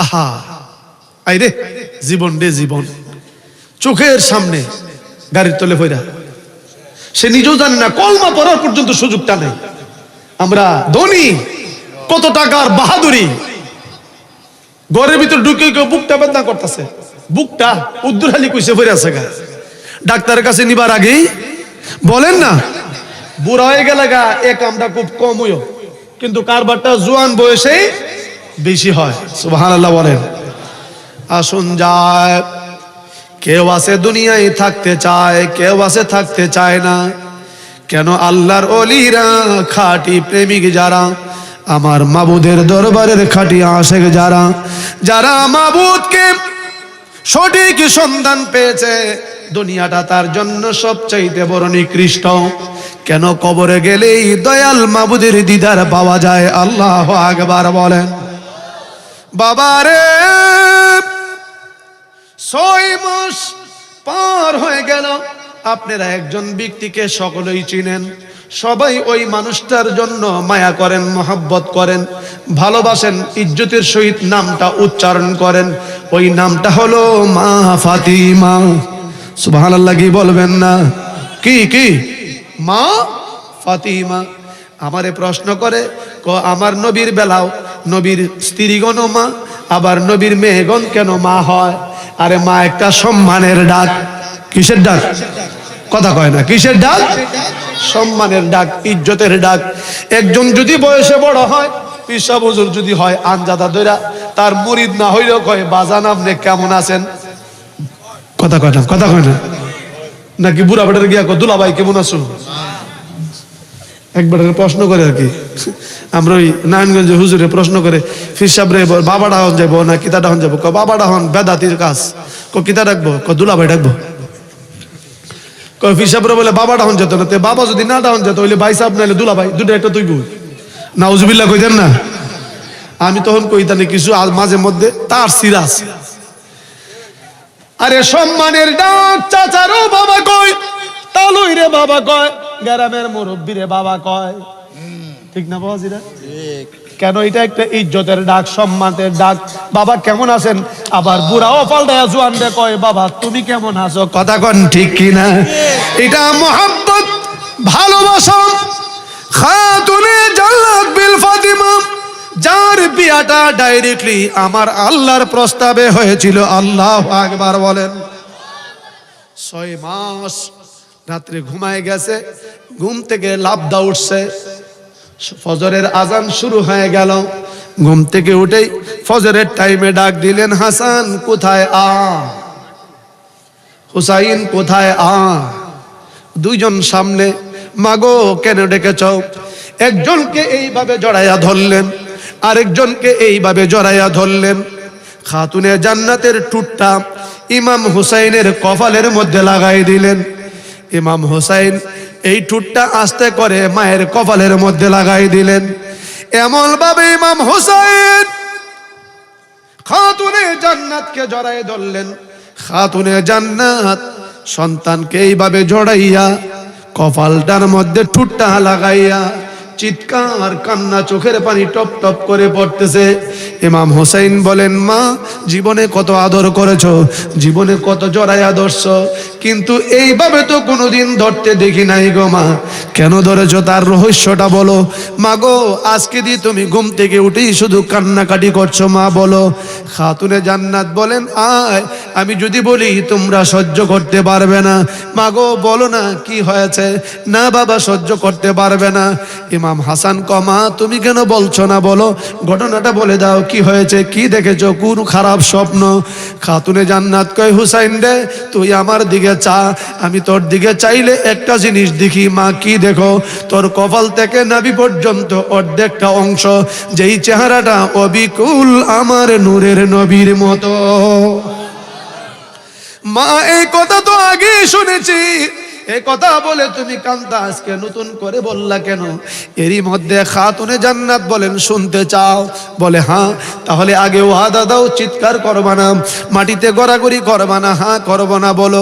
Speaker 1: আহা আইরে জীবন রে জীবন, চোখের সামনে গাড়ির তলে পয়রা, সে নিজেও জানে না, কলমা পড়ার পর্যন্ত সুযোগটা নেই। আমরা ধনী, কত টাকার বাহাদুরি, ঘরের ভিতর ঢুকে কেউ বুকটা বেদনা করতেছে, বুকটা উদ্দুর হালি কইছে পড়ে আছে গা। ডাক্তারের কাছে নিবার আগেই বলেন না বুড়া হয়ে গেলে গা, এ কামটা খুব কম হইও, কিন্তু কারবারটা জোয়ান বয়সে বেশি হয়। সুবহানাল্লাহ বলেন। আসুন যায়, কেউ আছে দুনিয়ায় থাকতে চায়, কেউ আছে থাকতে চায় না। কেন? আল্লাহর ওলিরা, খাঁটি প্রেমিক যারা, আমার মাবুদের দরবারের খাঁটি আশিক যারা, যারা মাবুদকে সঠিক সন্ধান পেয়েছে, দুনিয়াটা তার জন্য সবচাইতে বড় নিকৃষ্ট। কেন? কবরে গেলেই দয়াল মাবুদের দিদার পাওয়া যায়। আল্লাহু আকবার বলেন। বাবারে 6 মাস পার হয়ে গেল, আপনারা একজন ব্যক্তিকে সকলেই চিনেন, সবাই ওই মানুষটার জন্য মায়া করেন, মহব্বত করেন, ভালোবাসেন, ইজ্জতের সহিত নামটা উচ্চারণ করেন। ওই নামটা হলো মা ফাতিমা। সুবহানাল্লাহ কি বলবেন না? কি কি? মা ফাতিমা। আমারে প্রশ্ন করে, আমার নবীর বেলাও নবীর স্ত্রীগণ মা, আবার নবীর মেয়েগণ কেন মা হয়? আরে মা একটা সম্মানের ডাক। কিসের ডাক? কথা কয় না। কিসের ডাক? সম্মানের ডাক, ইজ্জতের ডাক। একজন যদি বয়সে বড় হয়, পিসা হুজুর যদি হয়, আনজাদা দইরা তার মুরিদ না হইলেও কয়, বাজান আপনি কেমন আছেন? কথা কয় না, কথা কয় না। নাকি বুড়া বেটার গিয়া কয়, দুলা ভাই কেমন আছো? একবার প্রশ্ন করে আর কি। আমরা ওই নারায়ণগঞ্জে হুজুরে প্রশ্ন করে, ফির সাহেব রে বাবাটা হন যাবো না কিতাটা হন যাবো? বাবাটা হন বেদাতির কাজ। কিতা ডাকবো? দুলা ভাই ডাকবো। ফির সাহেবরা বলে বাবাটা হন যেত না। বাবা যদি না ডাউন যেত হইলে ভাই সাহেব নাইলে দুলা ভাই, দুটো একটা তুই বই। নাউজুবিল্লাহ কইতেন না? আমি তখন কইতানি কিছু মাঝে মধ্যে তার সিরাজ। আরে সম্মানের ডাক চাচারও বাবা কয়, তালুই রে বাবা কয়, গ্রামের মুরব্বী রে বাবা কয়। ঠিক না বাবাজিরা? কেন? এটা একটা ইজ্জতের ডাক, সম্মানের ডাক। বাবা কেমন আছেন? আবার বুড়াও পাল্টায়া জোয়ান রে কয়, বাবা তুমি কেমন আছো? কথা কন ঠিক কিনা? এটা মোহাব্বত, ভালোবাসা। খাতুনে জান্নাত বিল ফাতিমা, যার বিয়াটা ডাইরেক্টলি আমার আল্লাহর প্রস্তাবে হয়েছিল। আল্লাহু আকবার বলেন। 6 মাস রাত্রে ঘুমায় গেছে, ঘুম থেকে লাফদা উঠছে, ফজরের আজান শুরু হয়ে গেল। ঘুম থেকে উঠেই ফজরের টাইমে ডাক দিলেন, হাসান কোথায় আ, হুসাইন কোথায় আ। দুইজন সামনে, মাগো কেন ডেকেছ? একজনকে এইভাবে জড়াইয়া ধরলেন, আরেকজনকে এইভাবে জড়াইয়া ধরলেন। খাতুনে জান্নাতের টুটটা ইমাম হুসাইনের কপালের মধ্যে লাগাই দিলেন। ইমাম হুসাইন এই টুটটা আস্তে করে মায়ের কপালের মধ্যে লাগাই দিলেন। এমন ভাবে ইমাম হুসাইন খাতুনে জান্নাতকে জড়াই ধরলেন। খাতুনে জান্নাত সন্তানকে এইভাবে জড়াইয়া কপালটার মধ্যে টুটটা লাগাইয়া চিৎকার, কান্না, চোখের পানি টপ টপ করে পড়তেছে। ইমাম হুসাইন বলেন, মা জীবনে কত আদর করেছো, জীবনে কত জড়াইয়া ধরছো, কিন্তু এইভাবে তো কোনোদিন ধরতে দেখি নাই গো মা। কেন ধরেছো তার রহস্যটা বলো। মা গো আজকে দিয়ে তুমি ঘুম থেকে উঠেই শুধু কান্নাকাটি করছো, মা বলো। খাতুনে জান্নাত বলেন, আয় আমি যদি বলি তোমরা সহ্য করতে পারবে না। মা গো বলো না কি হয়েছে। না বাবা সহ্য করতে পারবে না। ইমাম হাসান কমা তুমি কেন বলছো না, বলো ঘটনাটা বলে দাও, কি হয়েছে, কি দেখেছো, কোন খারাপ স্বপ্ন? খাতুনে জান্নাত কয়, হুসাইন রে তুই আমার দিকে চা, আমি তোর দিকে চাইলে একটা জিনিস দেখি। মা কি দেখো? তোর কপাল থেকে নাভি পর্যন্ত অর্ধেকটা অংশ, যেই চেহারাটা অবিকুল আমার নূরের নবীর মতো। মা এই কথা তো আগে শুনেছি, এই কথা বলে তুমি কান্তা আজকে নতুন করে বললা কেন? এরই মধ্যে খাতুনে জান্নাত বলেন, শুনতে চাও? বলে হ্যাঁ। তাহলে আগে ওয়াদা দাও, চিৎকার করবা না, মাটিতে গড়াগড়ি করবা না। হ্যাঁ করবো না। বলো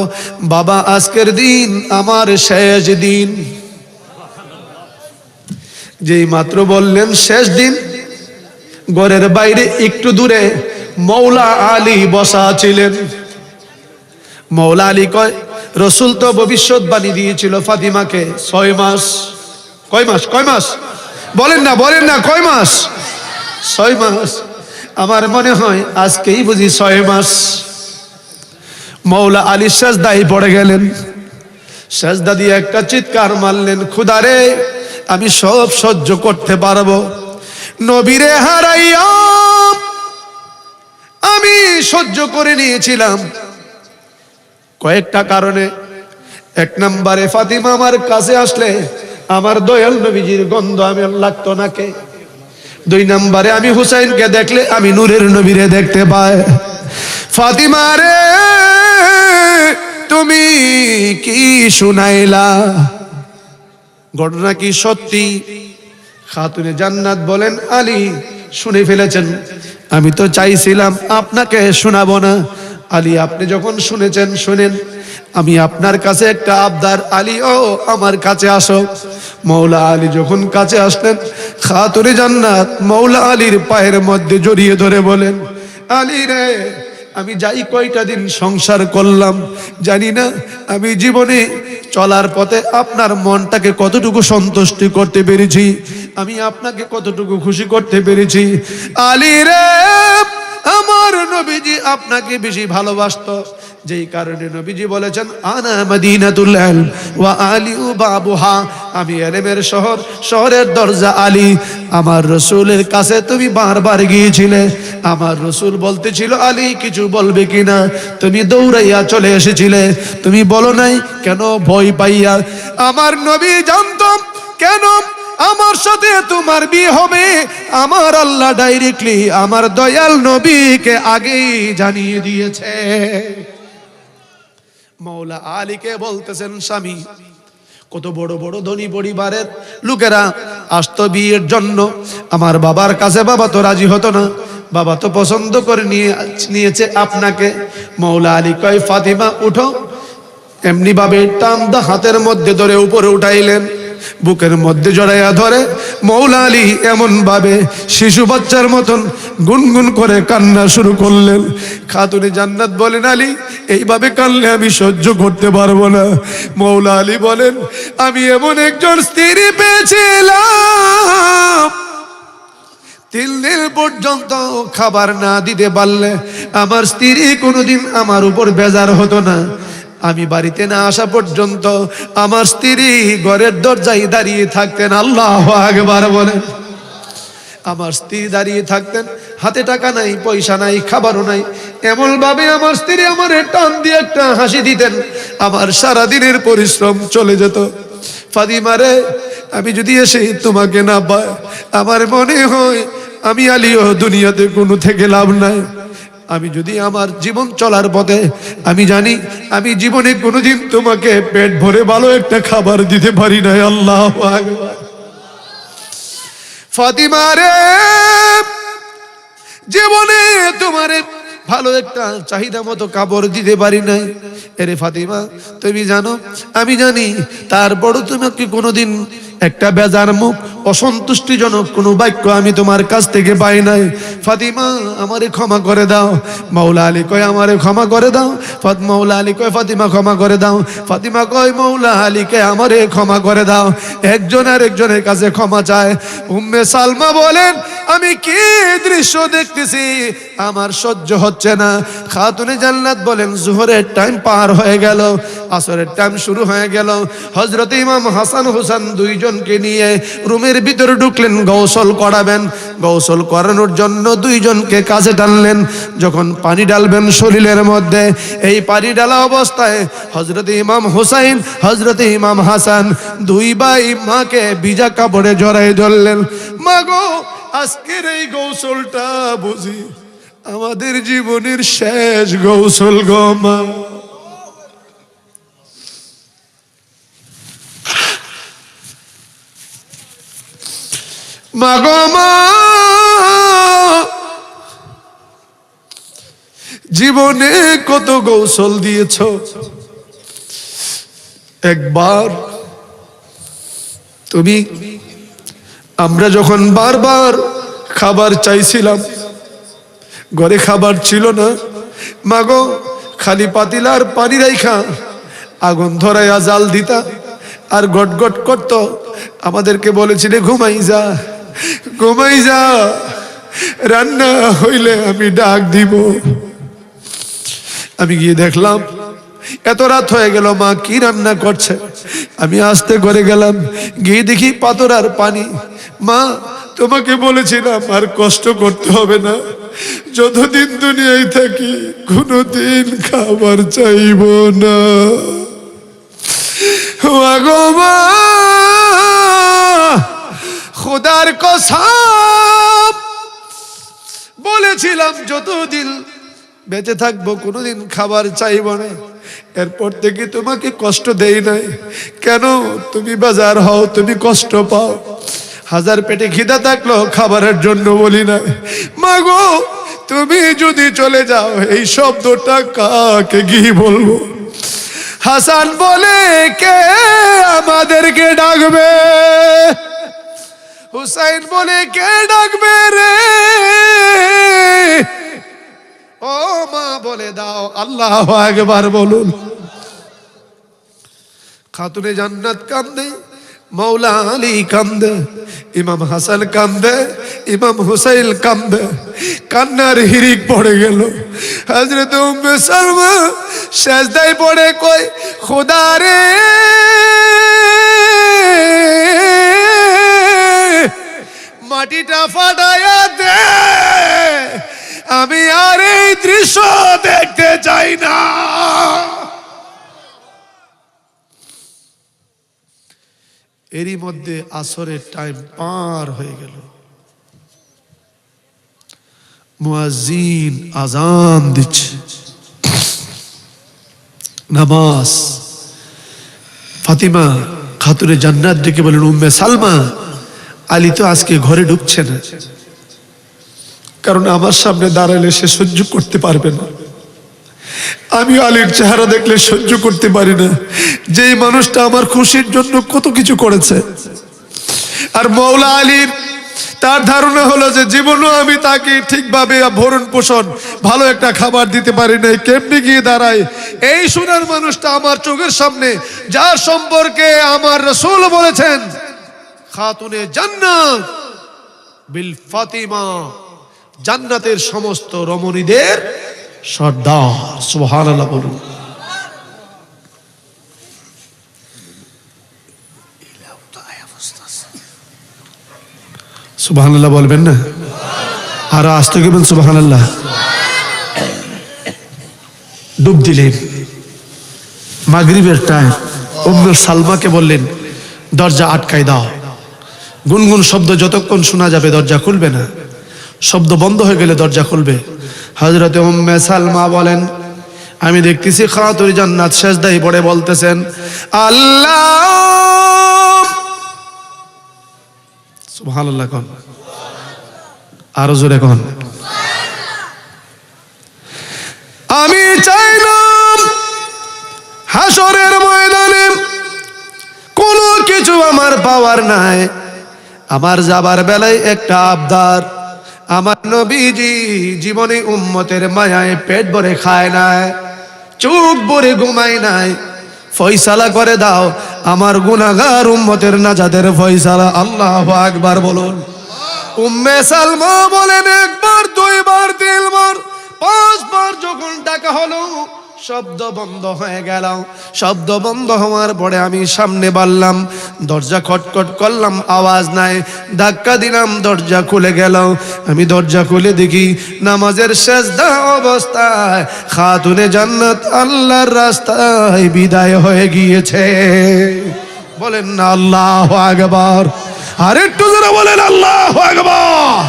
Speaker 1: বাবা আজকের দিন আমার শেষ দিন। যেই মাত্র বললেন শেষ দিন, ঘরের বাইরে একটু দূরে মৌলা আলী বসা ছিলেন। মৌলা আলী কয়, রসুল তো ভবিষ্যৎবাণী দিয়েছিল ফাতিমাকে 6 মাস। কয় মাস? কয় মাস বলেন না, বলেন না, কয় মাস? 6 মাস। আমার মনে হয় আজকেই বুঝি 6 মাস। মৌলা আলী সেজদায় পড়ে গেলেন। সেজদা দিয়ে একটা চিৎকার মারলেন, খুদা রে আমি সব সহ্য করতে পারবো, নবীরে হারাইয়া আমি সহ্য করে নিয়েছিলাম কয়েকটা কারণে। এক নম্বরে ফাতিমা আমার কাছে আসলে আমার দয়াল নবীজির গন্ধ আমি লাগতো নাকে। দুই নম্বরে আমি হুসাইনকে দেখলে আমি নূরের নবীরে দেখতে পাই। ফাতিমা রে তুমি কি শুনাইলা, ঘটনা কি সত্যি? খাতুনে জান্নাত বলেন, আলী শুনে ফেলেছেন, আমি তো চাইছিলাম আপনাকে শোনাবো না। আলী আপনি যখন শুনেছেন শুনেন, আমি আপনার কাছে একটা আবদার। আলী ও আমার কাছে আসো। মৌলা আলী যখন কাছে আসলেন, খাতুনে জান্নাত মৌলা আলীর পায়ের মধ্যে জড়িয়ে ধরে বলেন, আলী রে আমি যাই কয়টা দিন সংসার করলাম, জানি না আমি জীবনে চলার পথে আপনার মনটাকে কতটুকু সন্তুষ্টি করতে পেরেছি, আমি আপনাকে কতটুকু খুশি করতে পেরেছি। আলী রে আমার নবীজি আপনাকে বেশি ভালোবাসতো, যেই কারণে নবীজি বলেছেন আনা মদিনাতুল ইলম ওয়া আলিউ বাবুহা, আমি ইলমের শহর, শহরের দরজা আলী। আমার রাসূলের কাছে তুমি বারবার গিয়েছিলে, আমার রাসূল বলতেছিল আলী কিছু বলবে কিনা, তুমি দৌড়াইয়া চলে এসেছিলে, তুমি বলো নাই কেন? ভয় পাইয়া। আমার নবী জানতাম কেন আমার সাথে তোমার বিয়ে হবে, আমার আল্লাহ ডাইরেক্টলি আমার দয়াল নবীকে আগেই জানিয়ে দিয়েছে। মৌলা আলীকে বলতেছেন, স্বামী কত বড় বড় ধনী পরিবারের লোকেরা আসতো বিয়ের জন্য আমার বাবার কাছে, বাবা তো রাজি হতো না, বাবা তো পছন্দ করে নিয়েছে আপনাকে। মৌলা আলী কয় ফাতিমা উঠো, এমনি ভাবে টান দা হাতের মধ্যে ধরে উপরে উঠাইলেন, বুকের মধ্যে জড়াইয়া ধরে মৌলা আলী এমন ভাবে শিশু বাচ্চার মতন গুনগুন করে কান্না শুরু করলেন। খাতুনে জান্নাত বলেন, আলী এইভাবে কানলে আমি সহ্য করতে পারবো না। মৌলা আলী বলেন, আমি এমন একজন স্ত্রী পেয়েছিলাম 3 দিন পর্যন্ত খাবার না দিতে পারলে আমার স্ত্রী কোনোদিন আমার উপর বেজার হতো না। আমি বাড়িতে না আসা পর্যন্ত আমার স্ত্রী ঘরের দরজায় দাঁড়িয়ে থাকতেন। আল্লাহু আকবার বলেন। আমার স্ত্রী দাঁড়িয়ে থাকতেন, হাতে টাকা নাই, পয়সা নাই, খাবারও নাই, এমন ভাবে আমার স্ত্রী আমার টান দিয়ে একটা হাসি দিতেন, আমার সারা দিনের পরিশ্রম চলে যেত। ফাতিমা রে আমি যদি এসে তোমাকে না পাই, আমার মনে হয় আমি আলীও দুনিয়াতে কোনো থেকে লাভ নাই। আমি যদি আমার জীবন চলার পথে আমি জানি আমি জীবনে কোনোদিন তোমাকে পেট ভরে ভালো একটা খাবার দিতে পারি না। আল্লাহু আকবার। ফাতিমা রে জীবনে তোমারে ভালো একটা চাহিদা মতো কাপড় দিতে পারি নাই। এরে ফাতিমা তুমি জানো আমি জানি, তারপরও তোমাকে কোনোদিন একটা বেজার মুখ, অসন্তুষ্টিজনক কোনো বাক্য আমি তোমার কাছ থেকে পাই নাই। ফাতিমা আমারে ক্ষমা করে দাও। মৌলা আলী কয় আমারে ক্ষমা করে দাও। মৌলা আলী কয় ফাতিমা ক্ষমা করে দাও। ফাতিমা কয় মৌলা আলীকে আমারে ক্ষমা করে দাও। একজন আর একজনের কাছে ক্ষমা চায়। উম্মে সালমা বলেন, আমি কি দৃশ্য দেখতেছি আমার সহ্য হচ্ছে না। খাতুনে জান্নাত বলেন, জোহরের টাইম পার হয়ে গেল, আসরের টাইম শুরু হয়ে গেল। হযরত ইমাম হাসান হুসাইন দুইজনকে নিয়ে রুমের ভিতরে ঢুকলেন, গোসল করাবেন। গোসল করানোর জন্য দুইজনকে কাছে টানলেন। যখন পানি ঢালবেন শরীরের মধ্যে, এই পানি ঢালা অবস্থায় হযরত ইমাম হুসাইন, হযরত ইমাম হাসান দুই ভাই মাকে ভিজা কাপড়ে জড়াই ধরলেন। মা গো আজকের এই গোসলটা বুঝি আমাদের জীবনের শেষ গোসল গো মা। মা গো মা জীবনে কত গোসল দিয়েছ, একবার তুমি আমরা যখন বারবার খাবার চাইছিলাম, ঘরে খাবার ছিল না, মাগো খালি পাতিলার পানি রাইখা আগুন ধরাইয়া জাল দিতা আর গট গট করত। আমাদেরকে বলেছিলে ঘুমাই যা, ঘুমাই যা, রান্না হইলে আমি ডাক দিব। আমি গিয়ে দেখলাম এত রাত হয়ে গেল, মা কি রান্না করছে। আমি আস্তে করে গেলাম, গিয়ে দেখি পাথর আর পানি। মা, তোমাকে বলেছিলাম আর কষ্ট করতে হবে না, যতদিন দুনিয়ায় থাকি কোনোদিন খাবার চাইব না। ওগো মা, খোদার কসম, বলেছিলাম যতদিন বেঁচে থাকবো কোনোদিন খাবার চাইব না। এরপর থেকে তোমাকে কষ্ট দেই নাই। কেন? তুমি বাজার হও, তুমি কষ্ট পাও। হাজার পেটে খিদা থাকলো খাবারের জন্য বলি না। মাগো, তুমি যদি চলে যাও এই শব্দটা কাকে গিয়ে বলবো? হাসান বলে, কে আমাদেরকে ডাকবে? হুসাইন বলে, কে ডাকবে রে? ও মা, বলে দাও আল্লাহু আকবার বলুন। খাতুনে জান্নাত কান্দে, মৌলা আলী কান্দে, ইমাম হাসান কান্দে, ইমাম হুসাইন কান্দে। কান্নার হিরিক পড়ে গেল। হযরত উম্মে সালমা সেজদায় পড়ে কই, খোদা রে, মাটিটা ফাটায়া দে, আমি আর এই দৃশ্য দেখতে চাই না। এরই মধ্যে আসরের টাইম পার হয়ে গেল। মুয়াজ্জিন আজান দিচ্ছে, নামাজ। ফাতিমা খাতুনে জান্নাত ডেকে বলেন, উম্মে সালমা, আলী তো আজকে ঘরে ঢুকছে না, কারণ আমার সামনে দাঁড়ালে সে সহ্য করতে পারবে না। আমি আলীর চেহারা দেখলে সহ্য করতে পারি না, যেই মানুষটা আমার খুশির জন্য কত কিছু করেছে। আর মৌলা আলীর তার ধারণা হলো যে জীবনও আমি তাকে ঠিকভাবে ভরণ পোষণ ভালো একটা খাবার দিতে পারি নাই, কেমনি গিয়ে দাঁড়ায় এই সোনার মানুষটা আমার চোখের সামনে, যার সম্পর্কে আমার রাসূল বলেছেন খাতুনে জান্নাত বিল ফাতিমা, জান্নাতের সমস্ত রমণীদের সর্দার। সুবহানাল্লাহ বলুন। সুবহানাল্লাহ বলবেন না? আর আস্তে গেবেন সুবহানাল্লাহ। ডুব দিলেন মাগরিবের টাইম। উম্মে সালমাকে বললেন, দরজা আটকাই দাও, গুনগুন শব্দ যতক্ষণ শোনা যাবে দরজা খুলবে না, শব্দ বন্ধ হয়ে গেলে দরজা খুলবে। হযরত উম্মে সালমা বলেন, আমি দেখতেছি খাতুনে জান্নাত সেজদায় পড়ে বলতেছেন, আল্লাহ। সুবহানাল্লাহ কোন, আরো জোরে কোন। আমি চাইলাম হাসরের ময়দানে কোনো কিছু আমার পাওয়ার নাই, আমার যাবার বেলায় একটা আবদার। আমার নবীজি জীবনে উম্মতের মায়ায় পেট ভরে খায় নাই, চোখ ভরে ঘুমায় নাই, ফয়সালা করে দাও আমার গুনাহগার উম্মতের নাজাতের ফয়সালা। আল্লাহু আকবার বলুন। উম্মে সালমা বলেন, একবার, দুইবার, তিনবার, পাঁচবার যখন ডাকা হলো শব্দ বন্ধ হয়ে গেল। শব্দ বন্ধ হওয়ার পরে আমি সামনে বাড়লাম, দরজা খটখট করলাম, আওয়াজ নাই, ধাক্কা দিলাম, দরজা খুলে গেল। আমি দরজা খুলে দেখি নামাজের সেজদা অবস্থায় খাতুনে জান্নাত আল্লাহর রাস্তায় বিদায় হয়ে গিয়েছে। বলেন না আল্লাহু আকবার। আর একটু জোরে বলেন আল্লাহু আকবার।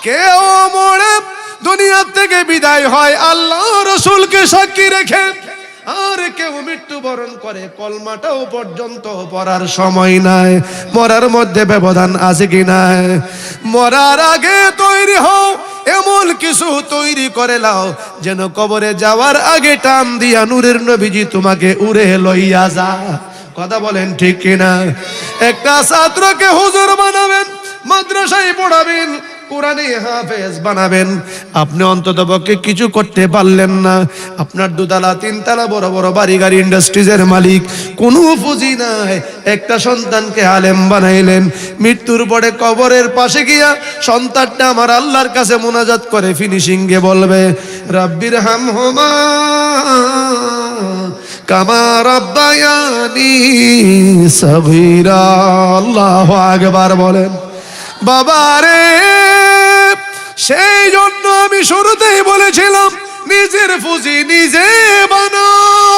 Speaker 1: কেউ মরে দুনিয়া থেকে বিদায় হয় আল্লাহ রাসূলকে সাক্ষী রেখে, আর কেউ মৃত্যুবরণ করে কলমাটাও পর্যন্ত পড়ার সময় নাই। মরার মধ্যে ব্যবধান আছে কি নাই? মরার আগে তৈরি হও, এমন কিছু তৈরি করে লাও যেন কবরে যাওয়ার আগে টান দিয়া নূরের নবীজি তোমাকে উড়ে লইয়া যা। কথা বলেন ঠিক কিনা? একটা ছাত্রকে হুজুর বানাবেন, মাদ্রাসায় পড়াবেন, কোরআনে হাফেজ বানাবেন, আপনি অন্ততপক্ষে কিছু করতে পারলেন না। আপনার দুতলা তিনতলা বড় বড় বাড়ি গাড়ি ইন্ডাস্ট্রিজের মালিক, কোনো পুঁজি নাই, একটা সন্তানকে আলেম বানাইলেন। মৃত্যুর পরে কবরের পাশে গিয়া সন্তানটা আমার আল্লাহর কাছে মোনাজাত করে ফিনিশিং গে বলবে, রাব্বির হামহুমা কামা রাব্বায়ানি সগীরা। আল্লাহু আকবার বলেন। বাবারে, সেই জন্য আমি শুরুতেই বলেছিলাম নিজের পুঁজি নিজে বানাও।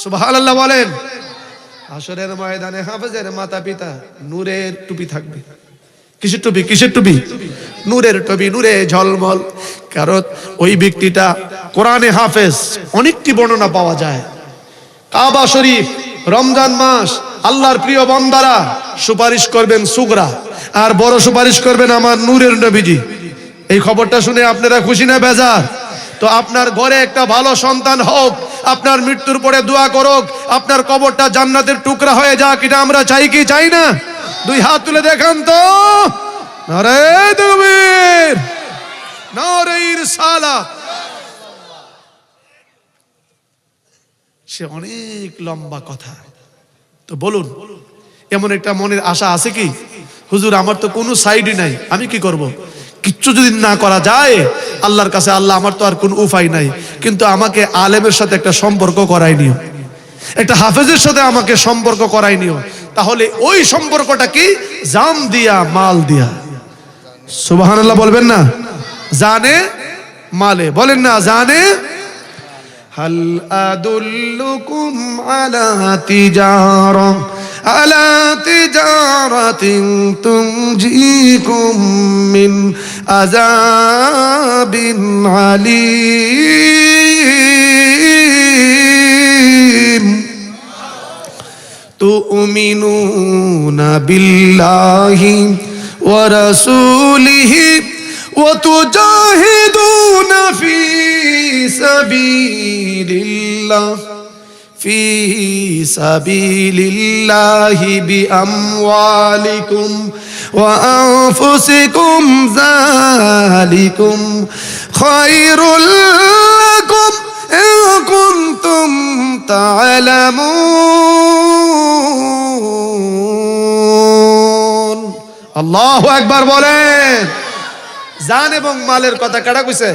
Speaker 1: সুবহানাল্লাহ বলেন। হাসরের ময়দানে হাফেজের মাতা পিতা নূরের টুপি থাকবে। কিসের টুপি? কিসের টুপি? নূরের টুপি, নূরে ঝলমল। কারণ ওই ব্যক্তিটা কোরআনে হাফেজ। অনেকটি বর্ণনা পাওয়া যায়। কাবা শরীফ, রমজান মাস, আল্লাহর প্রিয় বান্দারা সুপারিশ করবেন সুগরা, আর বড় সুপারিশ করবেন আমার নূরের নবীজি। এই খবরটা শুনে আপনারা খুশি না বেজার? তো আপনার ঘরে একটা ভালো সন্তান হোক, আপনার মৃত্যুর পরে দোয়া করুক, আপনার কবরটা জান্নাতের টুকরা হয়ে যাক, এটা আমরা চাই কি চাই না? দুই হাত তুলে দেখান তো। নারে তাকবীর, নারে রিসালাত। সে অনেক লম্বা কথা। তো বলুন, এমন একটা মনের আশা আছে কি, হুজুর আমার তো কোনো সাইডই নাই, আমি কি করব? কিচ্ছু যদি না করা যায় আল্লাহর কাছে, আল্লাহ আমার তো আর কোনো উপায় নাই, কিন্তু আমাকে আলেমের সাথে একটা সম্পর্ক করাই নিও, একটা হাফেজের সাথে আমাকে সম্পর্ক করাই নিও। তাহলে ওই সম্পর্কটা কি? জান দিয়া মাল দিয়া। সুবহানাল্লাহ বলবেন না? জানে মালে বলেন না? জানে। হাল আদুল্লুকুম আলা তিজারাতিন তুনজিকুম মিন আযাবিন আলীম তুমিনুনা বিল্লাহি ওয়া রাসূলিহি ওয়া তুজাহিদুনা ফি সাবিলিল্লাহি বিআমওয়ালিকুম ওয়া আনফুসিকুম যালিকুম খায়রুল লাকুম ইন কুনতুম তা'লামুন। আল্লাহু আকবার বলেন। জান এবং মালের কথা কারা কইছে?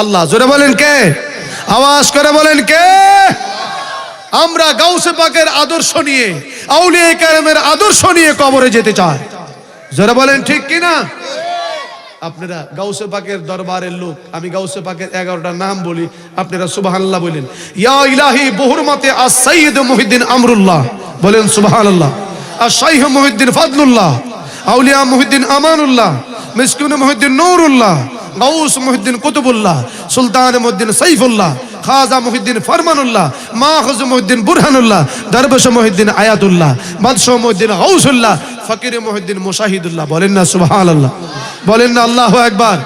Speaker 1: আল্লাহ। জোরে বলেন কে? আওয়াজ করে বলেন কে? আমরা গাউসে পাকের আদর্শ নিয়ে, আউলিয়া কেরামের আদর্শ নিয়ে কবরে যেতে চাই। জোরে বলেন ঠিক কি না? আপনারা গাউসে পাকের দরবারের লোক, আমি গাউসে পাকের 11টা নাম বলি, আপনারা সুবহানাল্লাহ বলেন। ইয়া ইলাহি বহুরমতে আস-সাইয়্যিদ মুহিদ্দিন আমরুল্লাহ, বলেন সুবহানাল্লাহ। আশ-শাইখ মুহিদ্দিন ফজলুল্লাহ, আউলিয়া মুহিদ্দিন আমানুল্লাহ, মিসকিন মুহিদ্দিন নূরুল্লাহ, গাউস মুহিদ্দিন কুতুবুল্লাহ, সুলতান মুহিদ্দিন সাইফুল্লাহ, খাজা মুহিদ্দিন ফরমানুল্লাহ, মাখুজ মুহিদ্দিন বুরহানুল্লাহ, দরবেশ মুহিদ্দিন আয়াতুল্লাহ, বাদশাহ মুহিদ্দিন গাউসুল্লাহ, ফকির মুহিদ্দিন মুশাহিদুল্লাহ। বলেন না সুবহানাল্লাহ? বলেন না আল্লাহু আকবার?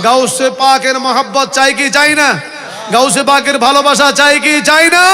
Speaker 1: গাউসে পাকের মহব্বত চাই কি চাই না? গাউসে পাকের ভালোবাসা চাই কি চাই না?